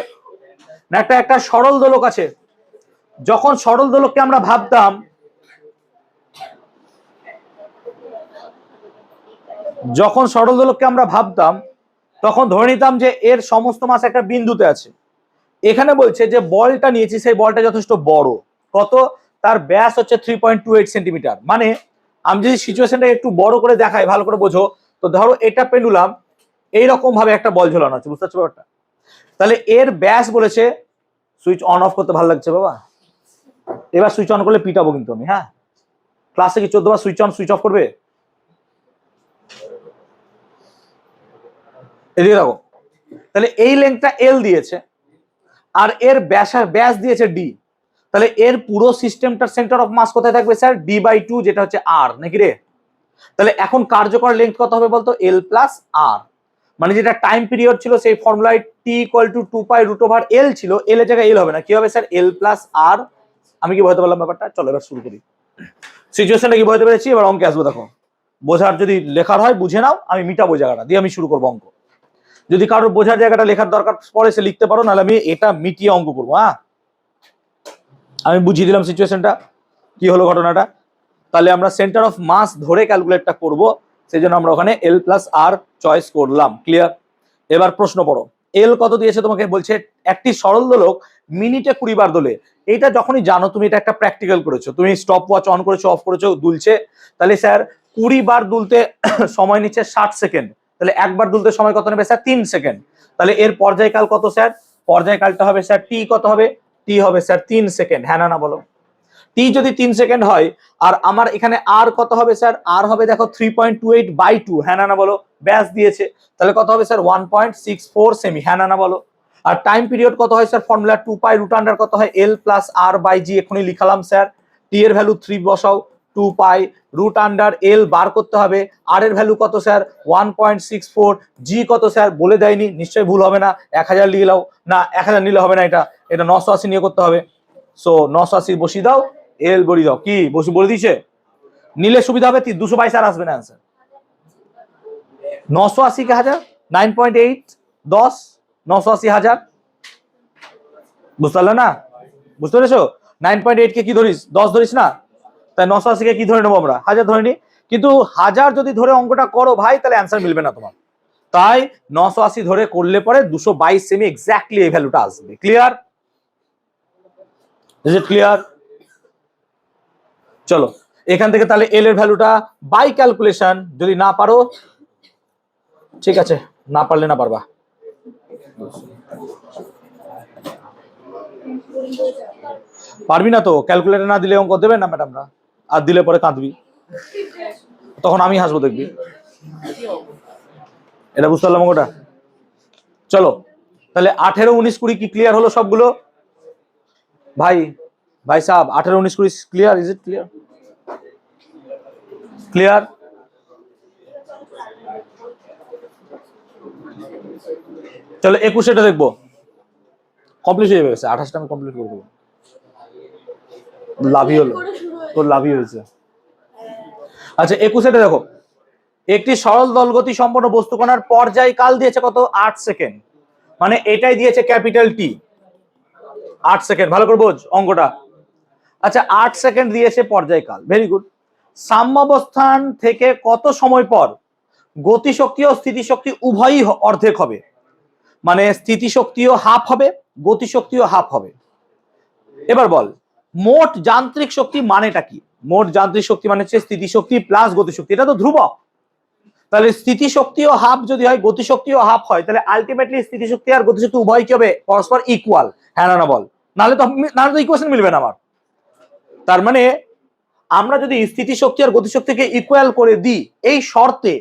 না, একটা সরল দোলক আছে, যখন সরল দোলককে আমরা ভাবতাম, তখন ধরে নিতাম যে এর সমস্ত মাস একটা বিন্দুতে আছে। এখানে বলছে যে বলটা নিয়েছি, সেই বলটা যথেষ্ট বড়, কত, তার ব্যাস হচ্ছে 3.28 সেন্টিমিটার। মানে আমি যদি সিচুয়েশনটা একটু বড় করে দেখাই, ভালো করে বোঝো, তো ধরো এটা পেন্ডুলাম, এইরকম ভাবে একটা বল ঝোলানো আছে, বুঝতে পারছো ব্যাপারটা? তাহলে এর ব্যাস বলেছে, সুইচ অন অফ করতে ভালো লাগছে বাবা, এবার সুইচ অন করলে পিটাবো কিন্তু আমি। হ্যাঁ, ক্লাসে কি 14 বার সুইচ অন সুইচ অফ করবে? এদিকে দেখো, তাহলে এই লেন্থটা এল দিয়েছে আর এর ব্যাস দিয়েছে ডি। তাহলে এর পুরো সিস্টেমটার সেন্টার অফ মাস কোথায় থাকবে স্যার, ডি বাই 2, যেটা হচ্ছে আর, নাকি রে? তাহলে এখন কার্যকর লেন্থ কত হবে বলতো, এল প্লাস আর। মানে যেটা টাইম পিরিয়ড ছিল সেই ফর্মুলায় t equal to 2 pi root over l ছিল, এল এর জায়গায় এল হবে না, কি হবে স্যার, এল প্লাস আর। আমি কি বলতে পারলাম ব্যাপারটা? চলো এবার শুরু করি। সিচুয়েশনটা কি বলতে পেরেছি? এবার অঙ্কে আসবো। দেখো বোঝার যদি লেখার হয় বুঝে নাও, আমি মিটাবো জায়গাটা দিয়ে, আমি শুরু করবো অঙ্ক। যদি কারোর বোঝার জায়গাটা লেখার দরকার পড়ে সে লিখতে পারো, নাহলে আমি এটা মিটিয়ে অঙ্ক করবো। হ্যাঁ, আমি বুঝিয়ে দিলাম সিচুয়েশনটা, কি হলো ঘটনাটা। তাহলে আমরা সেন্টার অফ মাস ধরে ক্যালকুলেটটা করব, সেই জন্য আমরা ওখানে এল প্লাস আর চয়েস করলাম। ক্লিয়ার? এবার প্রশ্ন পড়ো। এল কত দিয়েছে তোমাকে? বলছে একটি সরল দোলক মিনিটে 20 বার দোলে। এইটা যখনই জানো, তুমি এটা একটা প্র্যাকটিক্যাল করেছো, তুমি স্টপ ওয়াচ অন করেছো, অফ করেছো, দুলছে, তাহলে স্যার 20 বার দুলতে সময় নিচ্ছে 60 সেকেন্ড, তাহলে একবার দুলতে সময় কত নেবে স্যার? 3 সেকেন্ড। তাহলে এর পর্যায়কাল কত স্যার? পর্যায়কালটা হবে স্যার টি, কত হবে? টি হবে স্যার 3 সেকেন্ড। হ্যাঁ না বলো? টি যদি 3 সেকেন্ড হয়, আর আমার এখানে আর কত হবে স্যার? আর হবে দেখো 3.28/2। হ্যাঁ না বলো? ব্যাস দিয়েছে, তাহলে কত হবে স্যার? 1.64 সেমি। হ্যাঁ না বলো? আর টাইম পিরিয়ড কত হয় sir? Formula 2 pi root under কত হয়? এল প্লাস আর বাই জি। এখনই লিখালাম স্যার। টি এর ভ্যালু 3 বসাও, 2 পাই রুট আন্ডার এল বার করতে হবে। আর এর ভ্যালু কত স্যার? 1.64। জি কত স্যার? বলে দেয়নি, নিশ্চয়ই ভুল হবে না। 1000 লিখে নাও, না 1000 নিলে হবে না, এটা 980 নিয়ে করতে হবে। সো 980 বসিয়ে দাও, এল বড়ি দাও। কি বলে দিয়েছে? নিলে সুবিধা হবে, 222 আর আসবে না অ্যান্সার। 980 কে 1000, 9.8 10, 980 1000। বুঝতে পারলে না? বুঝতে পেরেছো? 9.8 কে কি ধরিস? 10 ধরিস না? তাই 980 কে কি ধরে নেবো আমরা? 1000 ধরে নি। কিন্তু 1000 যদি ধরে অঙ্কটা করো ভাই, তাহলে অ্যান্সার মিলবে না তোমার। তাই 980 ধরে করলে পরে 222 সেমি এক্স্যাক্টলি এই ভ্যালুটা আসবে। ক্লিয়ার? Is it clear? চলো এখান থেকে তাহলে এল এর ভ্যালুটা বাই ক্যালকুলেশন, যদি না পারো ঠিক আছে, না পারলে না পারবা। পারবি না তো ক্যালকুলেটর না দিলে অঙ্ক দেবে না ম্যাডামরা, আর দিলে পরে কাঁদবি, তখন আমি হাসবো, দেখবি। এটা বুঝতে পারলাম অঙ্কটা? চলো তাহলে 18, 19, 20 কি ক্লিয়ার হলো সবগুলো? ভাই সাহেব 18, 19, 20 clear? Is it clear? Clear? চলো 21 দেখবো, কমপ্লিট হয়ে যাবে। 28টা আমি কমপ্লিট করে দেবো। লাভই হলো, তোর লাভই হয়েছে। আচ্ছা 21 দেখো, একটি সরল দলগতি সম্পন্ন বস্তুকণার পর্যায়কাল দিয়েছে কত? 8 সেকেন্ড। মানে এটাই দিয়েছে ক্যাপিটাল টি, 8 সেকেন্ড। ভালো করে বোঝ অঙ্কটা। আচ্ছা 8 সেকেন্ড দিয়েছে পর্যায়কাল, ভেরি গুড। সাম্যাবস্থান থেকে কত সময় পর গতিশক্তি ও স্থিতিশক্তি উভয়ই অর্ধেক হবে? মানে স্থিতিশক্তিও হাফ হবে, গতিশক্তিও হাফ হবে। এবার বল মোট যান্ত্রিক শক্তি মানেটা কি? মোট যান্ত্রিক শক্তি মানে হচ্ছে স্থিতিশক্তি প্লাস গতিশক্তি, এটা তো ধ্রুবক। তাহলে স্থিতিশক্তিও হাফ যদি হয়, গতিশক্তিও হাফ হয়, তাহলে আলটিমেটলি স্থিতিশক্তি আর গতিশক্তি উভয় কি হবে? পরস্পর ইকুয়াল। হ্যাঁ না বল? নাহলে তো ইকুয়েশন মিলবে না আমার। তার মানে আমরা যদি স্থিতিশক্তি আর গতিশক্তিকে ইকুয়াল করে দিই এই শর্তে,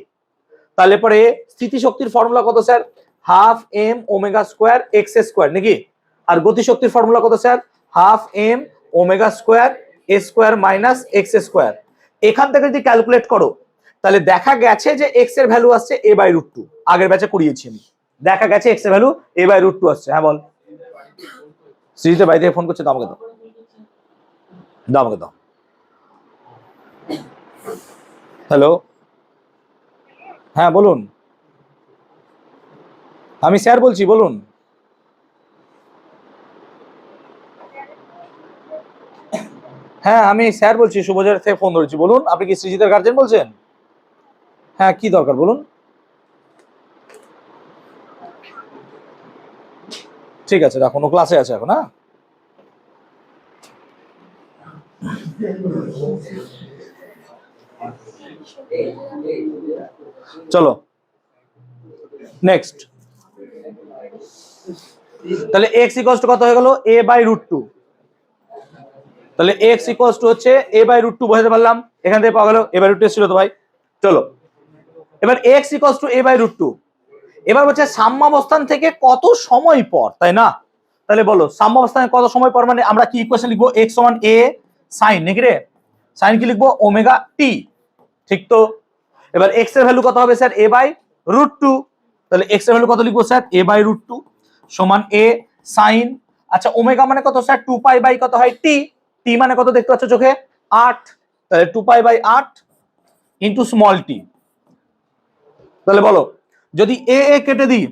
তাহলে পরে স্থিতিশক্তির ফর্মুলা কত sir? Half M omega square x square, নাকি? আর গতিশক্তির ফর্মুলা কত sir? Half M omega square এ স্কোয়ার মাইনাস এক্স স্কোয়ার। এখান থেকে যদি ক্যালকুলেট করো, তাহলে দেখা গেছে যে এক্স এর ভ্যালু আসছে a বাই রুট 2। আগের ব্যাচে করিয়েছি আমি, দেখা গেছে এক্স এর ভ্যালু a বাই রুট 2 আসছে। হ্যাঁ বল। সিরিজের বাইরে ফোন করছে, দাও আমাকে দাও, দাও আমাকে দাও। হ্যালো, হ্যাঁ বলুন। আমি স্যার বলছি, বলুন। হ্যাঁ আমি স্যার বলছি, শুভজার থেকে ফোন ধরেছি। বলুন, আপনি কি সৃজিতের গার্জেন বলছেন? হ্যাঁ কি দরকার বলুন। ঠিক আছে রাখুন, ও ক্লাসে আছে এখন। হ্যাঁ চলো নেক্সট। তাহলে এক্স ইকুয়ালস টু কত হয়ে গেল? a by root 2। তাহলে এক্স ইকুয়ালস টু হচ্ছে a বাই রুট 2 বোঝাতে পারলাম। এখান থেকে পাওয়া গেল a বাই রুট 2 ছিল তো ভাই। চলো এবার x equals to a by root 2। এবার হচ্ছে সাম্যাবস্থান থেকে কত সময় পর, তাই না? তাহলে বলো সাম্যাবস্থানে কত সময় পর, মানে আমরা কি ইকুয়েশন লিখবো? x সমান a sin, নাকি রে? সাইন কি লিখবো? ওমেগা টি, ঠিক তো? এবার x এর ভ্যালু কত হবে স্যার? a by root 2। তাহলে x এর ভ্যালু কত লিখবো স্যার? a বাই রুট 2 সমান a sin। আচ্ছা ওমেগা মানে কত স্যার? 2 পাই বাই কত হয়? t। t মানে কত দেখতে পাচ্ছ চোখে? 8। তাহলে 2 pi by 8 into small t। তাহলে বলো যদি a a কেটে দিই,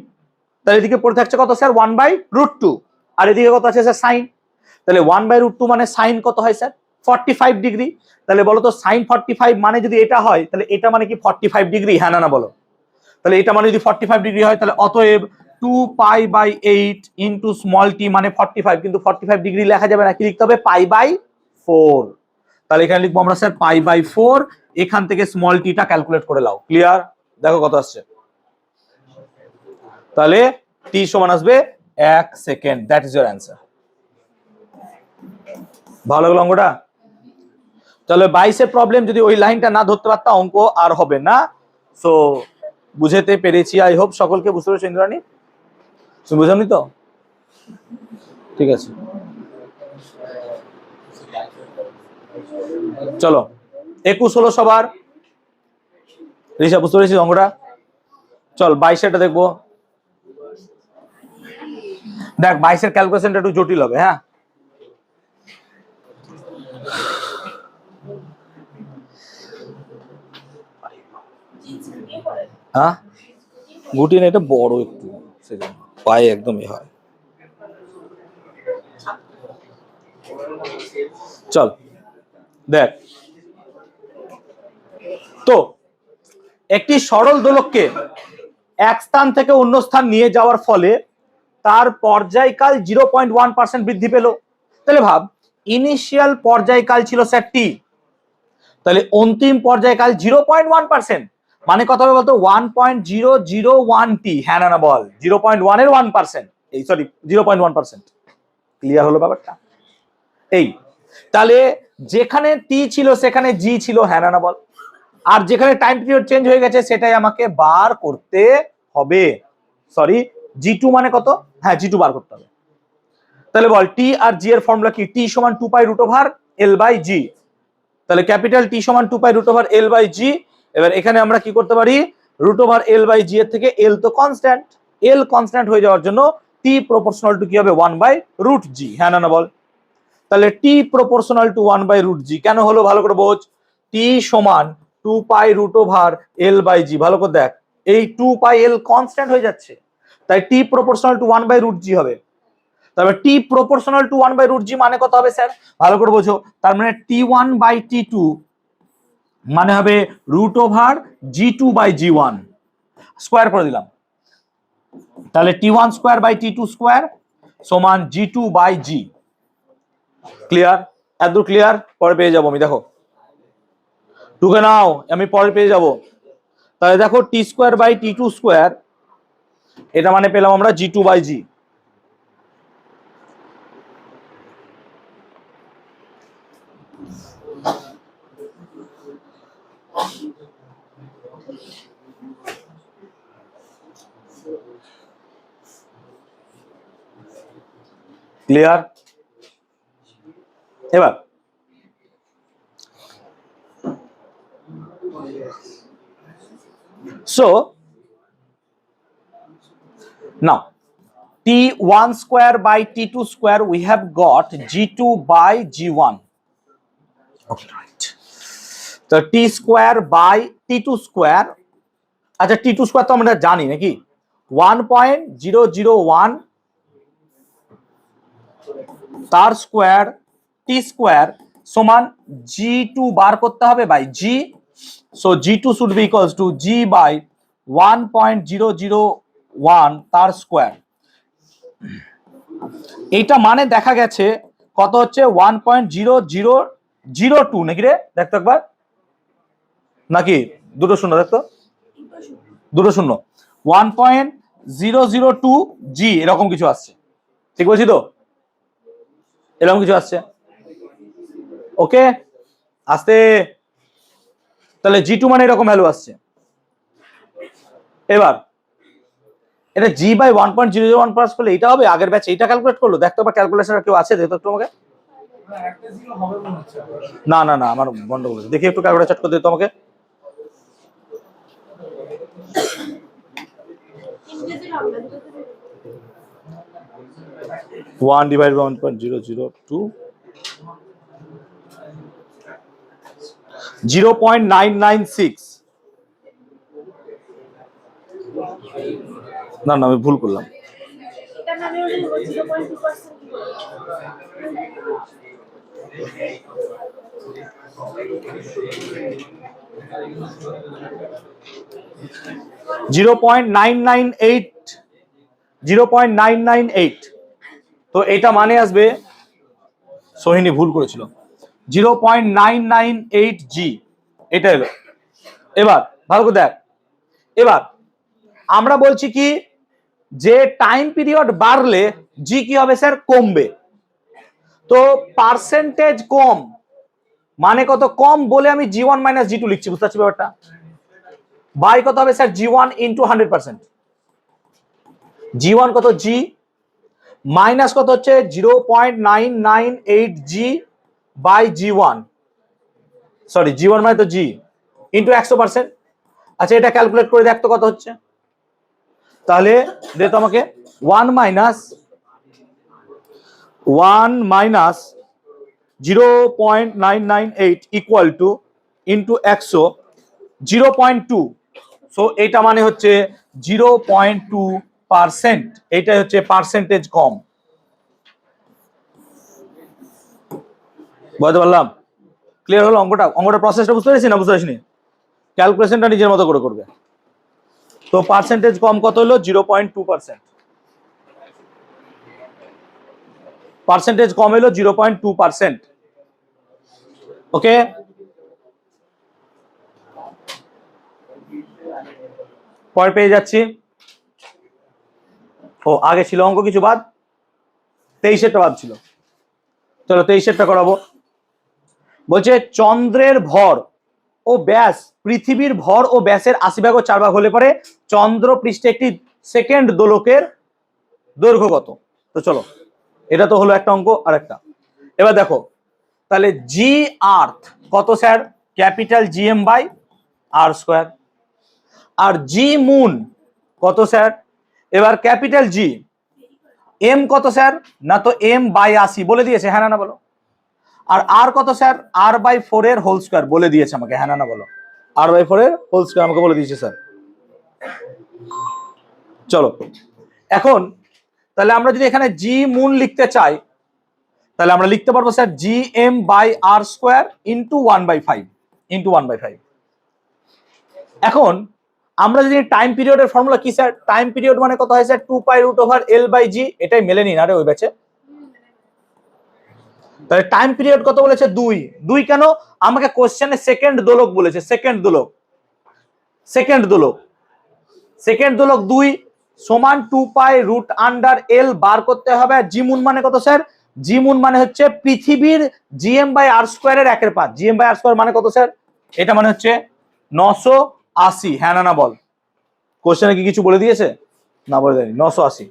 তাহলে এদিকে পড়ে থাকছে কত স্যার? 1 by root 2। আর এদিকে কত আছে স্যার? সাইন। তাহলে 1 বাই রুট 2 মানে সাইন কত হয় স্যার? 45 ডিগ্রি। তাহলে বলো তো সাইন 45 মানে যদি এটা হয়, তাহলে এটা মানে কি 45 ডিগ্রি? হ্যাঁ না বলো? তাহলে এটা মানে যদি 45 ডিগ্রি হয়, তাহলে অতএব 2π/8 ইন্টু স্মল টি মানে 45, কিন্তু 45 ডিগ্রি লেখা যাবে না, কি লিখতে হবে π/4। তাহলে এখানে লিখবো আমরা স্যার π/4, এখান থেকে স্মল টিটা ক্যালকুলেট করে নাও। ক্লিয়ার? দেখো কত আসছে। তাহলে টি সমান আসবে 1 second. That is your answer. ভালো লাগলো অঙ্কটা? তাহলে 22 এর প্রবলেম যদি ওই লাইনটা না ধরতে পারতাম অঙ্ক আর হবে না। সো বুঝতে পেরেছি, আই হোপ সকলকে বুঝতে পেরেছো। ইন্দ্রাণী তুমি বুঝানি তো? ঠিক আছে, চলো 21 হলো সবার। ঋষা বুঝতে পেরেছিস অঙ্কটা? চল 22 দেখবো। দেখ 22 এর ক্যালকুলেশনটা একটু জটিল হবে। হ্যাঁ, হ্যাঁ গুটি না, এটা বড় একটু, সেজন্য পায়ে একদমই হয়। চল দেখ তো, একটি সরল দোলককে এক স্থান থেকে অন্য স্থান নিয়ে যাওয়ার ফলে তার পর্যায়কাল 0.1% বৃদ্ধি পেল। তাহলে ভাব, ইনিশিয়াল পর্যায়কাল ছিল স্যার টি, তাহলে অন্তিম পর্যায়কাল 0.1%, মানে কত হবে বলতো 1.001 টি। হ্যাঁ না বল, 0.1 এর 1%, এই সরি 0.1%। ক্লিয়ার হলো ব্যাপারটা? এই তাহলে যেখানে টি ছিল সেখানে জি ছিল। হ্যাঁ না বল? আর যেখানে টাইম পিরিয়ড চেঞ্জ হয়ে গেছে সেটাই আমাকে বার করতে হবে। সরি, জি2 মানে কত? হ্যাঁ, জি2 বার করতে হবে। তাহলে বল টি আর জি এর ফর্মুলা কি? টি সমান 2π√L/G। তাহলে ক্যাপিটাল টি সমান 2π√L/G। এবার এখানে আমরা কি করতে পারি? √L/G এর থেকে এল তো কনস্ট্যান্ট, এল কনস্ট্যান্ট হয়ে যাওয়ার জন্য টি প্রপোর্শনাল টু কি হবে? 1/√G। হ্যাঁ না বল? তাহলে টি প্রপোর্শনাল টু 1/√G কেন হলো ভালো করে বোঝ। টি সমান 2π√L/G। ভালো করে দেখ, এই 2πL কনস্ট্যান্ট হয়ে যাচ্ছে, তাই টি প্রপোর্শনাল টু 1/√G হবে। তবে টি প্রপোর্শনাল টু 1/√G মানে কত হবে স্যার? ভালো করে বোঝো, তার মানে T1/T2 মানে হবে √G2/G1 স্কোয়ার করে দিলাম। তাহলে T1²/T2² সমান G2/G। ক্লিয়ার? এতদূর ক্লিয়ার? পরে পেয়ে যাবো আমি, দেখো টুকে নাও, আমি পরে পেয়ে যাব। তাহলে দেখো T2/T2², এটা মানে পেলাম আমরা G2/G। ক্লিয়ার? এবার so now T1²/T2² we have got G2/G1. Okay, right. তো T²/T2², আচ্ছা T2² তো আমরা জানি নাকি 1.001 তার স্কোয়ার T² সমান G2 বার করতে হবে by G। So G2 should be equals to G/1.001 তার স্কোয়ার। এইটা মানে দেখা গেছে কত হচ্ছে 1.0002 নাকি রে? দেখতো একবার, নাকি দুটো শূন্য? দেখতো দুটো শূন্য, 1.002 G এরকম কিছু আসছে, ঠিক বলছি তো? এরকম কিছু আসছে। ওকে আসতে, তাহলে G2 মানে এরকম ভ্যালু আসছে। এবার এটা G/1.001 প্লাস করলে এটা হবে। আগের ব্যাচ এইটা ক্যালকুলেট করলো, দেখতো বা ক্যালকুলেশন কেউ আছে? দেখতো একটু আমাকে। না না না, আমার বন্ধ করে দেখি একটু, ক্যালকুলেটর চেক করে দিতে আমাকে। One divide by 1.002 0.996। না না, আমি ভুল করলাম। $0.998 0.998। তো এটা মানে আসবে, সোহিনী ভুল করেছিল, 0.998 জি, এটা হলো। এবার ভালো করে দেখ, এবার আমরা বলছি কি যে টাইম পিরিয়ড বাড়লে জি কি হবে স্যার, কমবে। তো পার্সেন্টেজ কম মানে কত, কম বলে আমি জি1 মাইনাস জি2 লিখছি, বুঝতে পারছি ব্যাপারটা। বাই কত হবে স্যার, জি1 ইন্টু 100%, জি1 কত, জি মাইনাস কত হচ্ছে 0.998 জি বাই জি1, সরি জি1 মানে তো জি ইন্টু 100%। আচ্ছা এটা ক্যালকুলেট করে দেখ তো কত হচ্ছে, তাহলে দে তো আমাকে, 1 minus 0.998 equal to into 100, 0.2। So এটা মানে হচ্ছে 0.2%, এইটাই হচ্ছে পার্সেন্টেজ কম। বুঝতে পারলাম? ক্লিয়ার হলো অঙ্কটা? অঙ্কটার প্রসেসটা বুঝতে পেরেছি না বুঝতে পারিসনি? ক্যালকুলেশনটা নিজের মতো করে করবে। তো পার্সেন্টেজ কম কত হলো, 0.2%। পার্সেন্টেজ কম হলো 0.2%। ওকে, পরে পেয়ে যাচ্ছি। ও আগে ছিল অঙ্ক কিছু বাদ, 23-এরটা বাদ ছিল। চলো 23-এরটা করাবো। বলছে চন্দ্রের ভর ও ব্যাস পৃথিবীর ভর ও ব্যাসের 80 ভাগ ও 4 ভাগ হলে পরে চন্দ্র পৃষ্ঠে একটি সেকেন্ড দোলকের দৈর্ঘ্য কত। তো চলো, এটা তো হলো একটা অঙ্ক, আর একটা। এবার দেখো তাহলে জি আর্থ কত sir, capital G M by R square. আর জি মুন কত স্যার, এবার ক্যাপিটাল জি। এম কত স্যার, না তো এম বাই 80 বলে দিয়েছে, হ্যাঁ না বলো। আর কত স্যার, আর বাই 4 এর হোল স্কোয়ার বলে দিয়েছে আমাকে, হ্যাঁ না বলো। আর বাই 4 এর হোল স্কোয়ার আমাকে বলে দিয়েছে স্যার। চলো এখন তাহলে আমরা যদি এখানে জি মুন লিখতে চাই, তাহলে আমরা লিখতে পারবো sir g M by R square into 1/5 into 1/5। এখন আমরা যদি টাইম পিরিয়ডের ফর্মুলা কি স্যার, টাইম পিরিয়ড মানে কত হয় স্যার, 2π√L/g, এটাই মেলে নিন আরে ওই ব্যাচে। তাহলে টাইম পিরিয়ড কত বলেছে, 2 কেন, আমাকে কোশ্চেনে সেকেন্ড দোলক বলেছে, সেকেন্ড দোলক, সেকেন্ড দোলক, সেকেন্ড দোলক 2 সমান 2π√L বার করতে হবে। আর জিমুন মানে কত স্যার, জিমুন মানে হচ্ছে পৃথিবীর জিএম বাই আর স্কোয়ারের 1/5, জিএম বাই আর স্কোয়ার মানে কত স্যার, এটা মানে হচ্ছে 980, হ্যাঁ না বল। কোশ্চেনে কি কিছু বলে দিয়েছে, না বলে দেয়নি। 980,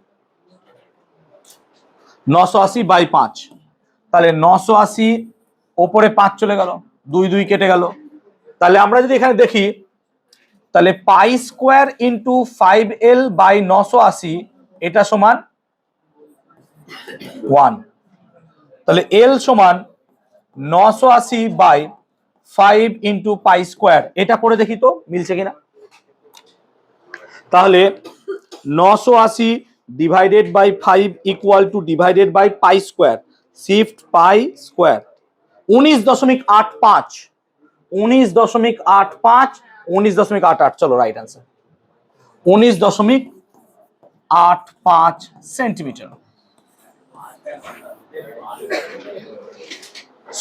980 বাই 5, তাহলে 980 ওপরে 5 চলে গেল, 2 কেটে গেল। তাহলে আমরা যদি এখানে দেখি, তাহলে pi square into 5L by 980, এটা সমান 1। তাহলে এল সমান 980 বাই 5 ইন্টু পাই স্কোয়ার, এটা করে দেখি তো মিলছে কিনা। তাহলে 980 divided by 5 equal to divided by pi square, shift pi square 19.85, 19.85, 19.88, চলো রাইট আনসার 19.85 সেন্টিমিটার।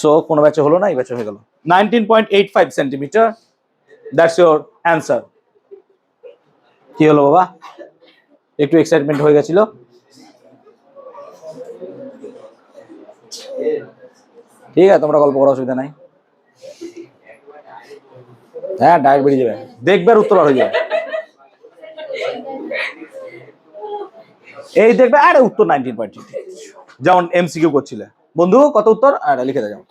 সো কোনো ব্যাচে হলো না, এই ব্যাচে হয়ে গেল 19.85 সেন্টিমিটার। That's your answer. কি হলো বাবা, একটু এক্সাইটমেন্ট হয়ে গেছিল। ঠিক আছে তোমরা গল্প করার অসুবিধা নাই, হ্যাঁ ডাইরেক্ট বেরিয়ে যাবে, দেখবে আর উত্তর হয়ে যাবে। এই দেখবে আরে উত্তর 19.3, যেমন এমসিকিউ করছিলে বন্ধু কত উত্তর লিখে দাও।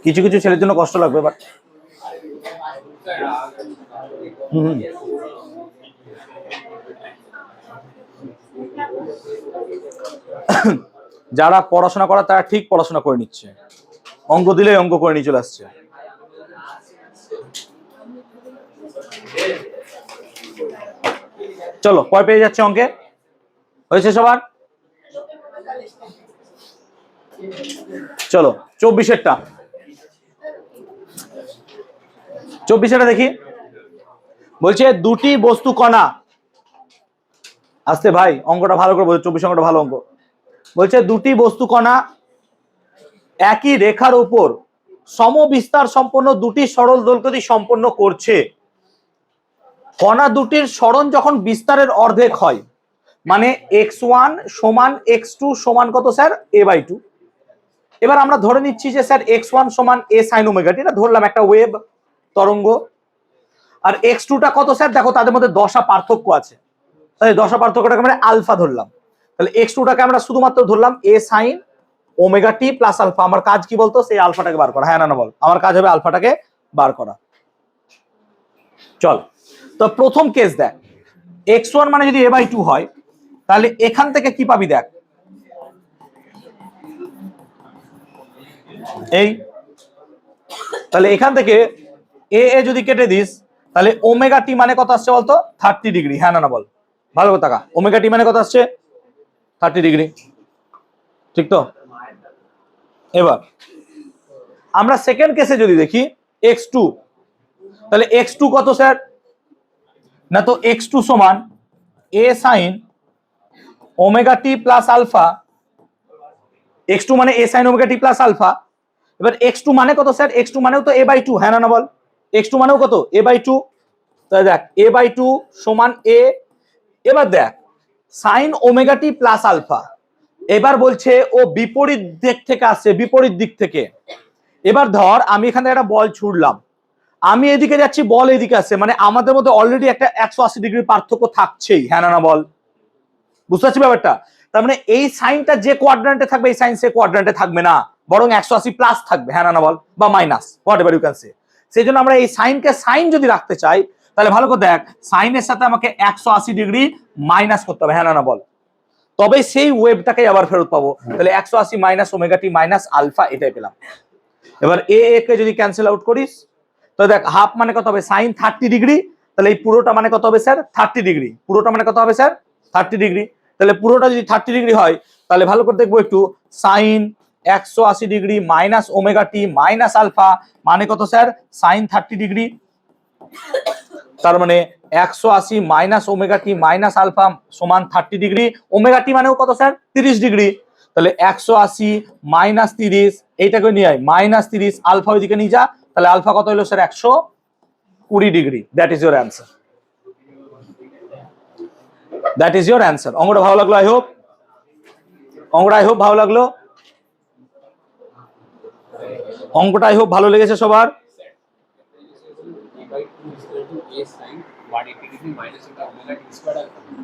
কিছু কিছু ছেলের জন্য কষ্ট লাগবে, বাট যারা পড়াশোনা করা তারা ঠিক পড়াশোনা করে নিচ্ছে, অঙ্ক দিলে অঙ্ক করে নিয়ে চলে আসছে। চলো কয় পেয়ে যাচ্ছে অঙ্কে, হয়েছে সবার? চলো 24-এরটা, 24-এরটা দেখি। বলছে দুটি বস্তু কণা, আসতে ভাই অঙ্কটা ভালো করে বলছে, 24 অঙ্কটা ভালো অঙ্ক। বলছে দুটি বস্তু কণা একই রেখার উপর সমবিস্তার সম্পন্ন দুটি সরল দোলগতি সম্পন্ন করছে। কণা দুটির সরণ যখন বিস্তারের অর্ধেক হয়, মানে x1 সমান x2 সমান কত স্যার, a/2। এবার আমরা ধরে নিচ্ছি যে স্যার x1 সমান a sin ওমেগা টি, এটা ধরলাম একটা ওয়েভ তরঙ্গ। আর x2 টা কত স্যার, দেখো তাদের মধ্যে দশা পার্থক্য আছে, তাহলে দশা পার্থক্যটাকে আমরা আলফা ধরলাম। তাহলে x2 টাকে আমরা শুধুমাত্র ধরলাম a sin omega t plus alpha. আমার কাজ কি বলতো, সেই আলফাটাকে বার করা। হ্যাঁ না বল, আমার কাজ হবে আলফাটাকে বার করা। চল, তো প্রথম কেস দেখ, x1 মানে যদি a/2 হয়, তাহলে এখান থেকে কি পাবি দেখ, এই, তাহলে এখান থেকে এ এ যদি কেটে দিস, তাহলে ওমেগা টি মানে কত আসছে বলতো, 30 ডিগ্রি। হ্যাঁ না বল, ভালো কথা কা, ওমেগা টি মানে কত আসছে, 30 ডিগ্রি, ঠিক তো? এবার আমরা সেকেন্ড কেসে যদি দেখি x2, তাহলে x2 কত স্যার, না তো x2 সমান a sin omega t plus alpha, x2 মানে a sin omega t plus alpha. এবার x2 মানে কত স্যার, x2 মানেও তো a/2। হ্যাঁ না বল, x2 মানেও কত, a/2। তাহলে দেখ a/2 সমান a। এবার দেখ sin omega t plus alpha, এবার বলছে ও বিপরীত দিক থেকে আসছে, বিপরীত দিক থেকে। এবার ধর আমি এখানে একটা বল ছুড়লাম, আমি এদিকে যাচ্ছি, বল এদিকে আসছে, মানে আমাদের মধ্যে অলরেডি একটা 180 ডিগ্রির পার্থক্য থাকছেই। হ্যাঁ না বল, বুঝতে পারছি ব্যাপারটা? তার মানে এই সাইনটা যে কোয়াড্রান্টে থাকবে, এই সাইন সে কোয়াড্রান্টে থাকবে না, বরং 180 প্লাস থাকবে। হ্যাঁ না বল, বা minus, whatever you can say. সেই জন্য আমরা এই সাইনকে সাইন যদি রাখতে চাই, তাহলে ভালো করে দেখ, সাইনের সাথে আমাকে 180 ডিগ্রি মাইনাস করতে হবে। হ্যাঁ না বল, তবে সেই ওয়েভটাকে আবার ফেরত পাবো। তাহলে 180 minus omega t minus alpha, এটাই পেলাম। এবার এ কে যদি ক্যান্সেল আউট করিস, তো দেখ হাফ মানে কত হবে, সাইন 30 ডিগ্রি। তাহলে এই পুরোটা মানে কত হবে স্যার, 30 ডিগ্রি। পুরোটা মানে কত হবে স্যার, 30 ডিগ্রি। তাহলে পুরোটা যদি 30 ডিগ্রি হয়, তাহলে ভালো করে দেখবো একটু, sign 180 degree minus omega t minus alpha মানে কত স্যার, সাইন 30 ডিগ্রি। তার মানে 180 minus omega t minus alpha সমান 30 ডিগ্রি। ওমেগা টি মানেও কত স্যার, 30 ডিগ্রি। তাহলে 180 মাইনাস 30, এইটাকে নিয়ে আয় মাইনাস 30, আলফা ওইদিকে নিয়ে যা, তাহলে আলফা কত হলো sir, 120 degree. That is your answer, that is your answer. অঙ্কটা ভালো লাগলো? আই হোপ অঙ্কটা ভালো লাগলো, অঙ্কটা আই হোপ ভালো লেগেছে সবার।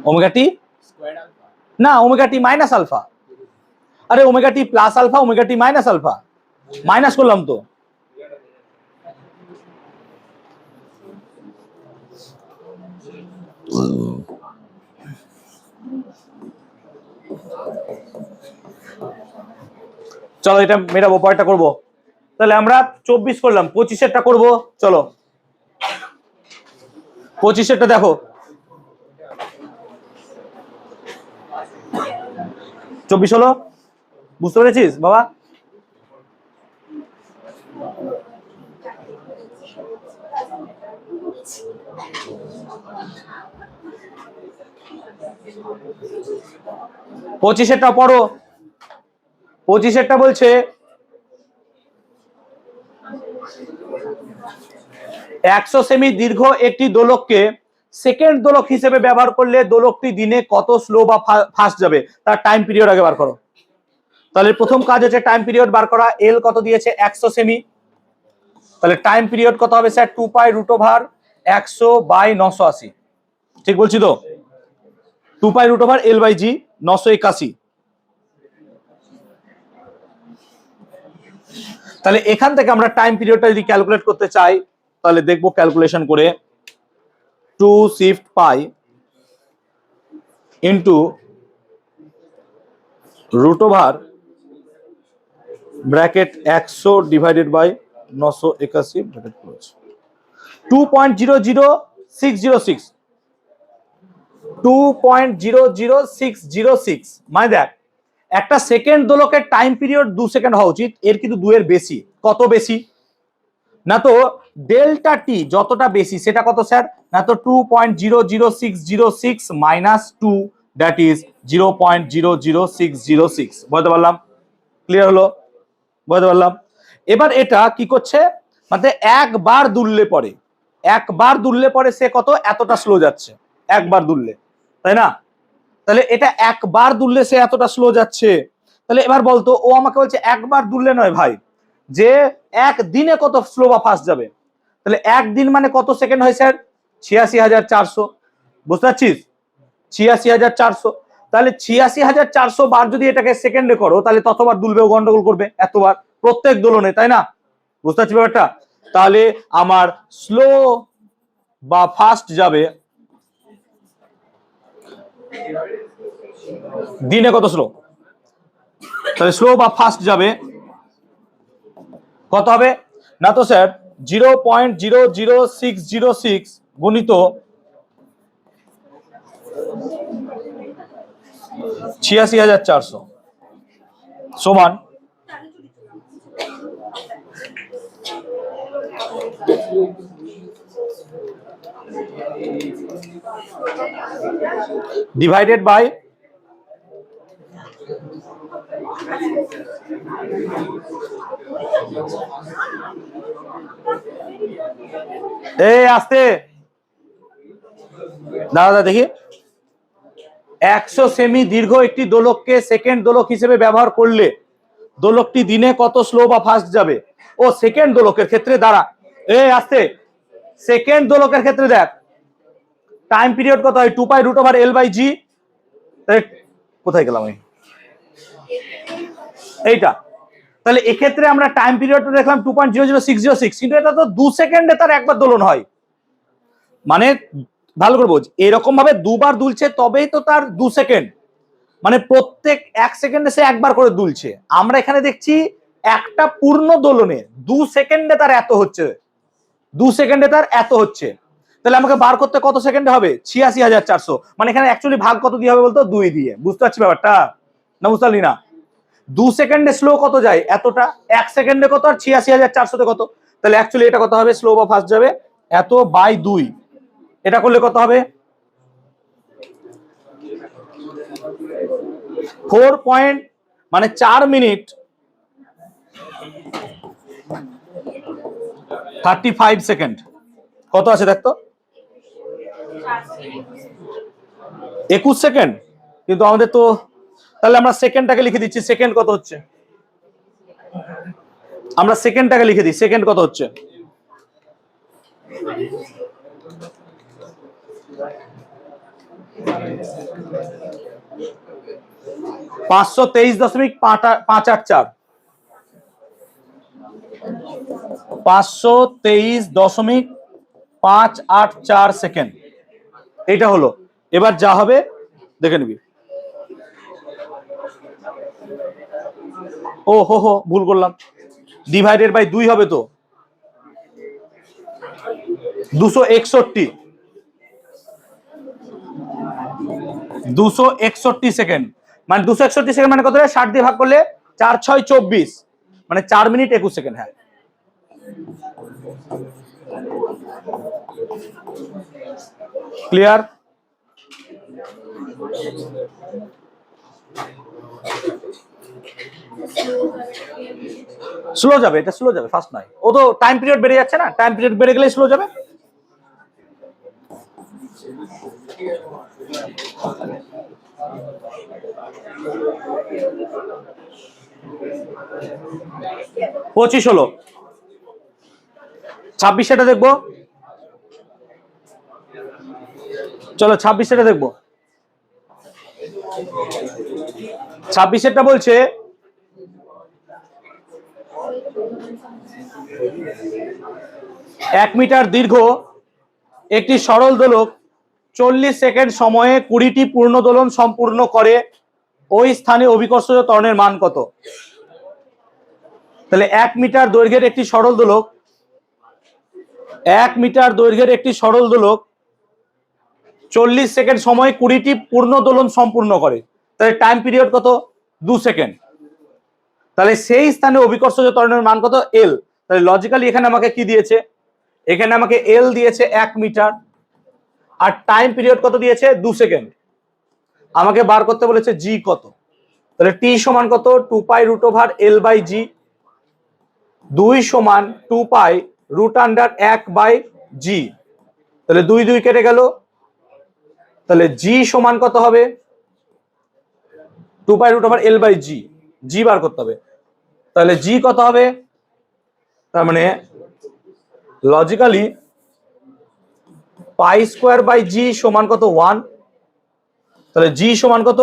ওমেগা টি না, ওমেগা টি মাইনাস আলফা। আরে omega t plus alpha, omega t minus alpha, minus করলাম তো। চলো এটা মেটাবো, পরেরটা করবো। তাহলে আমরা 24 করলাম, 25-এরটা করবো। চলো 25-এরটা দেখো, 24 হলো, বুঝতে পেরেছিস বাবা? পঁচিশেরটা পড়ো। 25-এরটা বলছে 100 সেমি দীর্ঘ একটি দোলককে সেকেন্ড দোলক হিসেবে ব্যবহার করলে দোলকটি দিনে কত স্লো বা ফাস্ট যাবে, তার টাইম পিরিয়ড আগে বার করো। তাহলে প্রথম কাজ হচ্ছে টাইম পিরিয়ড বার করা। এল কত দিয়েছে, 100 সেমি। তাহলে টাইম পিরিয়ড কত হবে স্যার, 2 পাই রুট ওভার 100/980। ঠিক বলছি তো? 2 pi root over L by জি 981। তাহলে এখান থেকে আমরা টাইম পিরিয়ডটা যদি ক্যালকুলেট করতে চাই, তাহলে দেখবো ক্যালকুলেশন করে 2 shift pi into root over bracket 100 divided by 981 bracket close, 2.00606, 2.00606। মানে দেখ একটা সেকেন্ড দোলকের টাইম পিরিয়ড 2 সেকেন্ড হওয়া উচিত, এর কিন্তু 2 এর বেশি। কত বেশি? না তো ডেল্টা টি যতটা বেশি সেটা কত স্যার, না তো 2.00606 মাইনাস 2 দ্যাট ইজ 0.00606। বুঝতে পারলাম? ক্লিয়ার হলো? বুঝতে পারলাম? এবার এটা কি করছে, মানে একবার দুললে পরে সে কত এতটা স্লো যাচ্ছে, একবার দুললে, তাই না? তাহলে এটা একবার দুললে সে এতটা স্লো যাচ্ছে। তাহলে এবার বলতো, ও আমাকে বলছে একবার দুললে নয় ভাই, যে একদিনে কত স্লো বা ফাস্ট যাবে। তাহলে একদিন মানে কত সেকেন্ড হয় স্যার, 86,400। বুঝতে পারছিস? 86,400। তাহলে 86,400 বার যদি এটাকে সেকেন্ডে করো, তাহলে ততবার দুলবে, ও গন্ডগোল করবে এতবার প্রত্যেক দোলনে, তাই না? বুঝতে পারছি ব্যাপারটা? তাহলে আমার স্লো বা ফাস্ট যাবে দিনে কত স্লো, তাহলে স্লো বা ফাস্ট যাবে কত হবে, না তো স্যার 0.00606 গুণিত 86,400 সমান ডিভাইডেড বাই আসতে দাদা দেখি, 100 সেমি দীর্ঘ একটি দোলককে সেকেন্ড দোলক হিসেবে ব্যবহার করলে দোলকটি দিনে কত স্লো বা ফাস্ট যাবে। ও সেকেন্ড দোলকের ক্ষেত্রে দাঁড়া, আসতে সেকেন্ড দোলকের ক্ষেত্রে দেখ টাইম পিরিয়ড কত হয়, 2π√L/G। কোথায় গেলাম এইটা, তাহলে এক্ষেত্রে আমরা টাইম পিরিয়ডটা দেখলাম 2.00606, কিন্তু এটা তো 2 সেকেন্ডে তার একবার দোলন হয়। মানে ভালো করে বোঝ, এরকম ভাবে দুবার দুলছে তবেই তো তার 2 সেকেন্ড, মানে প্রত্যেক 1 সেকেন্ডে সে একবার করে দুলছে। আমরা এখানে দেখছি একটা পূর্ণ দোলনে 2 সেকেন্ডে তার এত হচ্ছে, 2 সেকেন্ডে তার এত হচ্ছে। তাহলে আমাকে বার করতে কত সেকেন্ডে হবে, 86,400। মানে এখানে অ্যাকচুয়ালি ভাগ কত দিয়ে হবে বলতো, 2 দিয়ে। বুঝতে পারছি ব্যাপারটা না? বুঝতে পারলি না? 2 সেকেন্ডে স্লো কত যায় এতটা, 1 সেকেন্ডে কত, আর 86,400 কত। তাহলে অ্যাকচুয়ালি এটা কত হবে, স্লো বা ফাস্ট যাবে এত বাই 2। এটা করলে কত হবে, 4 পয়েন্ট মানে 4 মিনিট 35 সেকেন্ড। কত আছে দেখতো, 21 সেকেন্ড। কিন্তু আমাদের তো, তাহলে আমরা সেকেন্ডটাকে লিখে দিচ্ছি, সেকেন্ড কত হচ্ছে, আমরা সেকেন্ডটাকে লিখে দিই, সেকেন্ড কত হচ্ছে, $523.584, 523.584 সেকেন্ড। এটা হলো, এবার যা হবে দেখে নিবি। ও হো ভুল করলাম, ডিভাইডেড বাই 2 হবে তো 261 সেকেন্ড। মানে 261 সেকেন্ড মানে কত, 60 দিয়ে ভাগ করলে 4 6 24, মানে 4 মিনিট 21 সেকেন্ড। হ্যাঁ, ক্লিয়ার? স্লো যাবে, এটা স্লো যাবে, ফাস্ট নয়। ও তো টাইম পিরিয়ড বেড়ে যাচ্ছে না, টাইম পিরিয়ড বেড়ে গেলে স্লো যাবে। পঁচিশ হলো, 26 দেখবো। চলো 26 দেখবো। 26 বলছে এক মিটার দীর্ঘ একটি সরল দোলক 40 সেকেন্ড সময়ে 20টি পূর্ণ দোলন সম্পূর্ণ করে, ওই স্থানে অভিকর্ষজ ত্বরণের মান কত। তাহলে 1 মিটার দৈর্ঘ্যের একটি সরল দোলক, 1 মিটার দৈর্ঘ্যের একটি সরল দোলক 40 সেকেন্ড সময়ে 20টি পূর্ণ দোলন সম্পূর্ণ করে, তাহলে টাইম পিরিয়ড কত, 2 সেকেন্ড। তাহলে সেই স্থানে অভিকর্ষজ ত্বরণের মান কত, এল। তাহলে লজিক্যালি এখানে আমাকে কি দিয়েছে, এখানে আমাকে এল দিয়েছে 1 মিটার, আর টাইম পিরিয়ড কত দিয়েছে 2 সেকেন্ড। আমাকে বার করতে বলেছে জি কত, তাহলে টি সমান কত 2 pi root over L by জি, 2 সমান 2 pi root under 1 by g, তাহলে 2 2 কেটে গেল, তাহলে জি সমান কত হবে 2 pi root over L by জি, জি বার করতে হবে। তাহলে জি কত হবে, তার মানে লজিক্যালি পাই স্কোয়ার বাই জি সমান কত 1, তাহলে জি সমান কত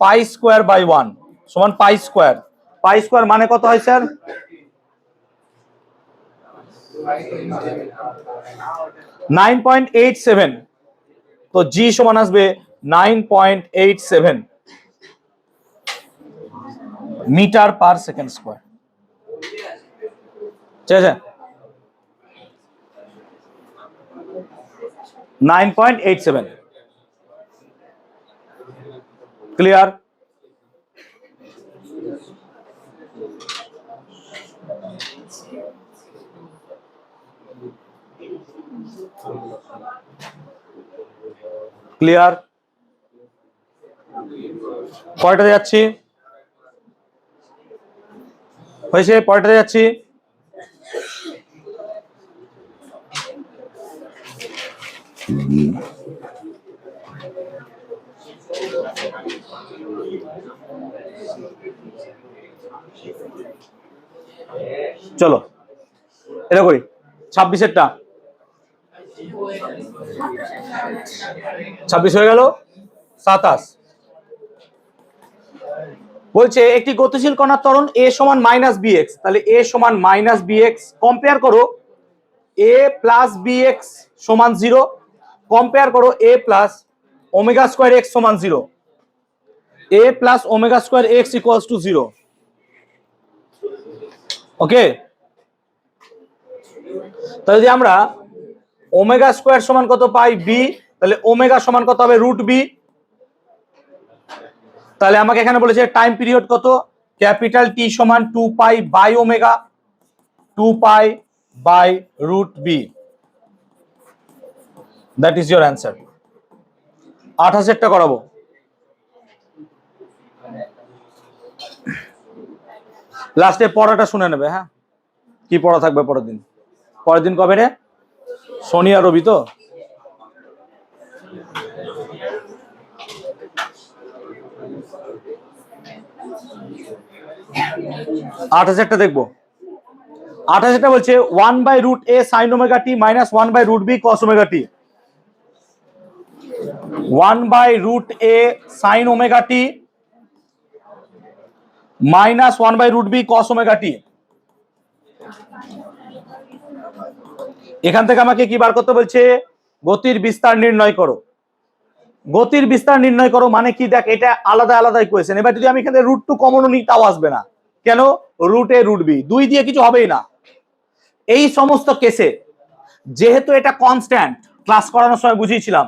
পাই স্কোয়ার বাই 1 সমান পাই স্কোয়ার। পাই স্কোয়ার মানে কত হয় স্যার, 9.87, তো জি সমান আসবে 9.87 মিটার পার সেকেন্ড স্কোয়ার। ঠিক আছে, 9.87, ক্লিয়ার? ক্লিয়ার? পরেরটাতে যাচ্ছি, হয়েছে, পরেরটাতে যাচ্ছি। চলো এটা করি, 26-এরটা 26 হয়ে গেল, 27 বলছে একটি গতিশীল কণার ত্বরণ এ সমান মাইনাস বিএক্স, তাহলে এ সমান মাইনাস বিএক্স, কম্পেয়ার করো এ প্লাস বিএক্স সমান 0, কম্পেয়ার করো a plus omega square x সমান 0, a plus omega square x equals to 0। Okay, তাহলে যদি আমরা ওমেগা স্কোয়ার সমান কত পাই বি, তাহলে ওমেগা সমান কত হবে রুট বি। তাহলে আমাকে এখানে বলেছে টাইম পিরিয়ড কত, ক্যাপিটাল টি সমান 2 pi by omega, 2 pi by root b, that is your answer. 28-এরটা করাবো। লাস্টে পড়াটা শুনে নেবে, হ্যাঁ কি পড়া থাকবে পরের দিন। পরের দিন কবে রে, শনি আর রবি তো? আঠাশেরটা দেখবো। 28-এরটা বলছে 1 by root a sine omega t minus 1 by root b cos omega t, 1 by root a sine omega t minus 1 by root b cos omega t. এখান থেকে আমাকে কি বার করতে বলছে, গতির বিস্তার নির্ণয় করো। গতির বিস্তার নির্ণয় করো মানে কি, দেখ এটা আলাদা আলাদা ইকুয়েশন। এবার যদি আমি এখানে রুট টু কমনও নিই তাও আসবে না, কেন, রুট এ রুট বি 2 দিয়ে কিছু হবেই না। এই সমস্ত কেসে যেহেতু এটা কনস্ট্যান্ট, ক্লাস করানোর সময় বুঝিয়েছিলাম,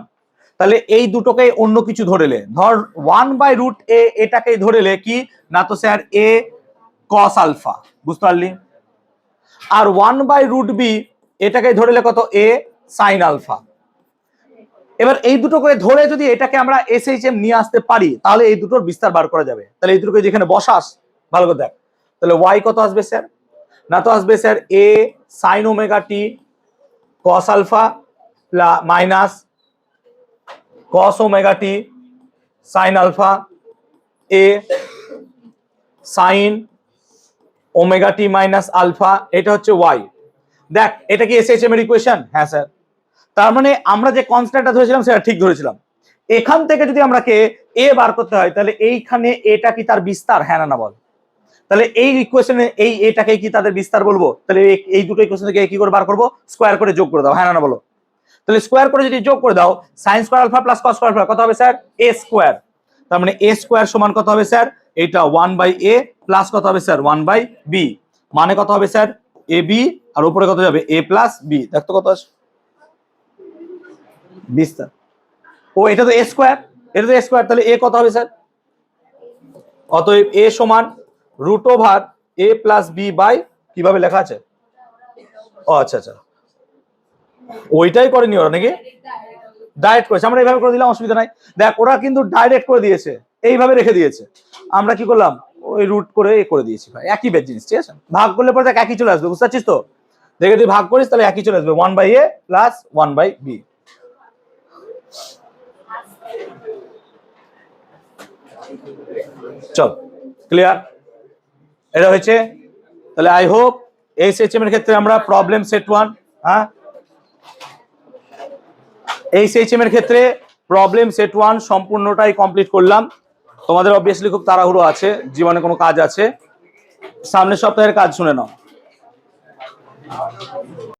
তাহলে এই দুটোকে অন্য কিছু ধরেলে, ধর 1 বাই রুট এ এটাকেই ধরেলে কি না, তো স্যার এ কস আলফা, বুঝতে পারলি, আর 1 বাই রুট বি এটাকে ধরেলে কত এ সাইন আলফা। এবার এই দুটো করে ধরে যদি এটাকে আমরা এসএইচএম নিয়ে আসতে পারি তাহলে এই দুটোর বিস্তার বার করা যাবে। তাহলে এই দুটোকে যেখানে বসাস ভালো করে দেখ, তাহলে ওয়াই কত আসবে স্যার, না তো আসবে sir a sine omega t cos alpha minus cos omega t sine alpha, a sine omega t minus alpha, এটা হচ্ছে ওয়াই। দেখ এটা কি এসএইচএম এর ইকুয়েশন? হ্যাঁ স্যার। তার মানে আমরা যে কনস্ট্যান্টটা ধরেছিলাম সেটা ঠিক ধরেছিলাম। এখান থেকে যদি আমরাকে এ বার করতে হয় তাহলে এইখানে এটা কি তার বিস্তার, হ্যাঁ না বল? তাহলে এই ইকুয়েশনে এই এটাকে কি তাদের বিস্তার বলবো? তাহলে এই দুটো ইকুয়েশন থেকে কি করে বার করবো, স্কোয়ার করে যোগ করে দাও, হ্যাঁ না বলো? তাহলে স্কোয়ার করে যদি যোগ করে দাও sine square alpha plus cos square alpha কত হবে স্যার, এ স্কোয়ার। তার মানে এ স্কোয়ার সমান কত হবে স্যার, এটা 1 বাই এ প্লাস কত হবে স্যার 1 বাই বি, মানে কত হবে স্যার এ বি, আর উপরে কত যাবে এ প্লাস বি। দেখতো কত আছে বিস্তার, ও এটা তো এ স্কোয়ার, এটা তো এ স্কোয়ার, তাহলে এ কত হবে স্যার, অতএব এ সমান root over a plus b by, কিভাবে লেখা আছে ও আচ্ছা আচ্ছা, ওইটাই করেনি ওরা নাকি, ডাইরেক্ট করেছে, আমরা এইভাবে করে দিলাম, অসুবিধা নাই। দেখ ওরা কিন্তু ডাইরেক্ট করে দিয়েছে, এইভাবে রেখে দিয়েছে, আমরা কি করলাম ওই রুট করে করে দিয়েছি ভাই, একই বেদ জিনিস, ঠিক আছে। ভাগ করলে পরে দেখ একই চলে আসবে, বুঝতে পারছিস তো, দেখে তুই ভাগ করিস তাহলে একই চলে আসবে, 1/a প্লাস 1/b। চল ক্লিয়ার, এটা হয়েছে। তাহলে আই হোপ এইচএসএম এর ক্ষেত্রে আমরা প্রবলেম সেট 1, হ্যাঁ এইচএসএম এর ক্ষেত্রে প্রবলেম সেট 1 সম্পূর্ণটাই কমপ্লিট করলাম। তোমাদের অবভিয়াসলি খুব তাড়াহুড়ো আছে, জীবনে কোনো কাজ আছে, সামনের সপ্তাহের কাজ শুনে নাও।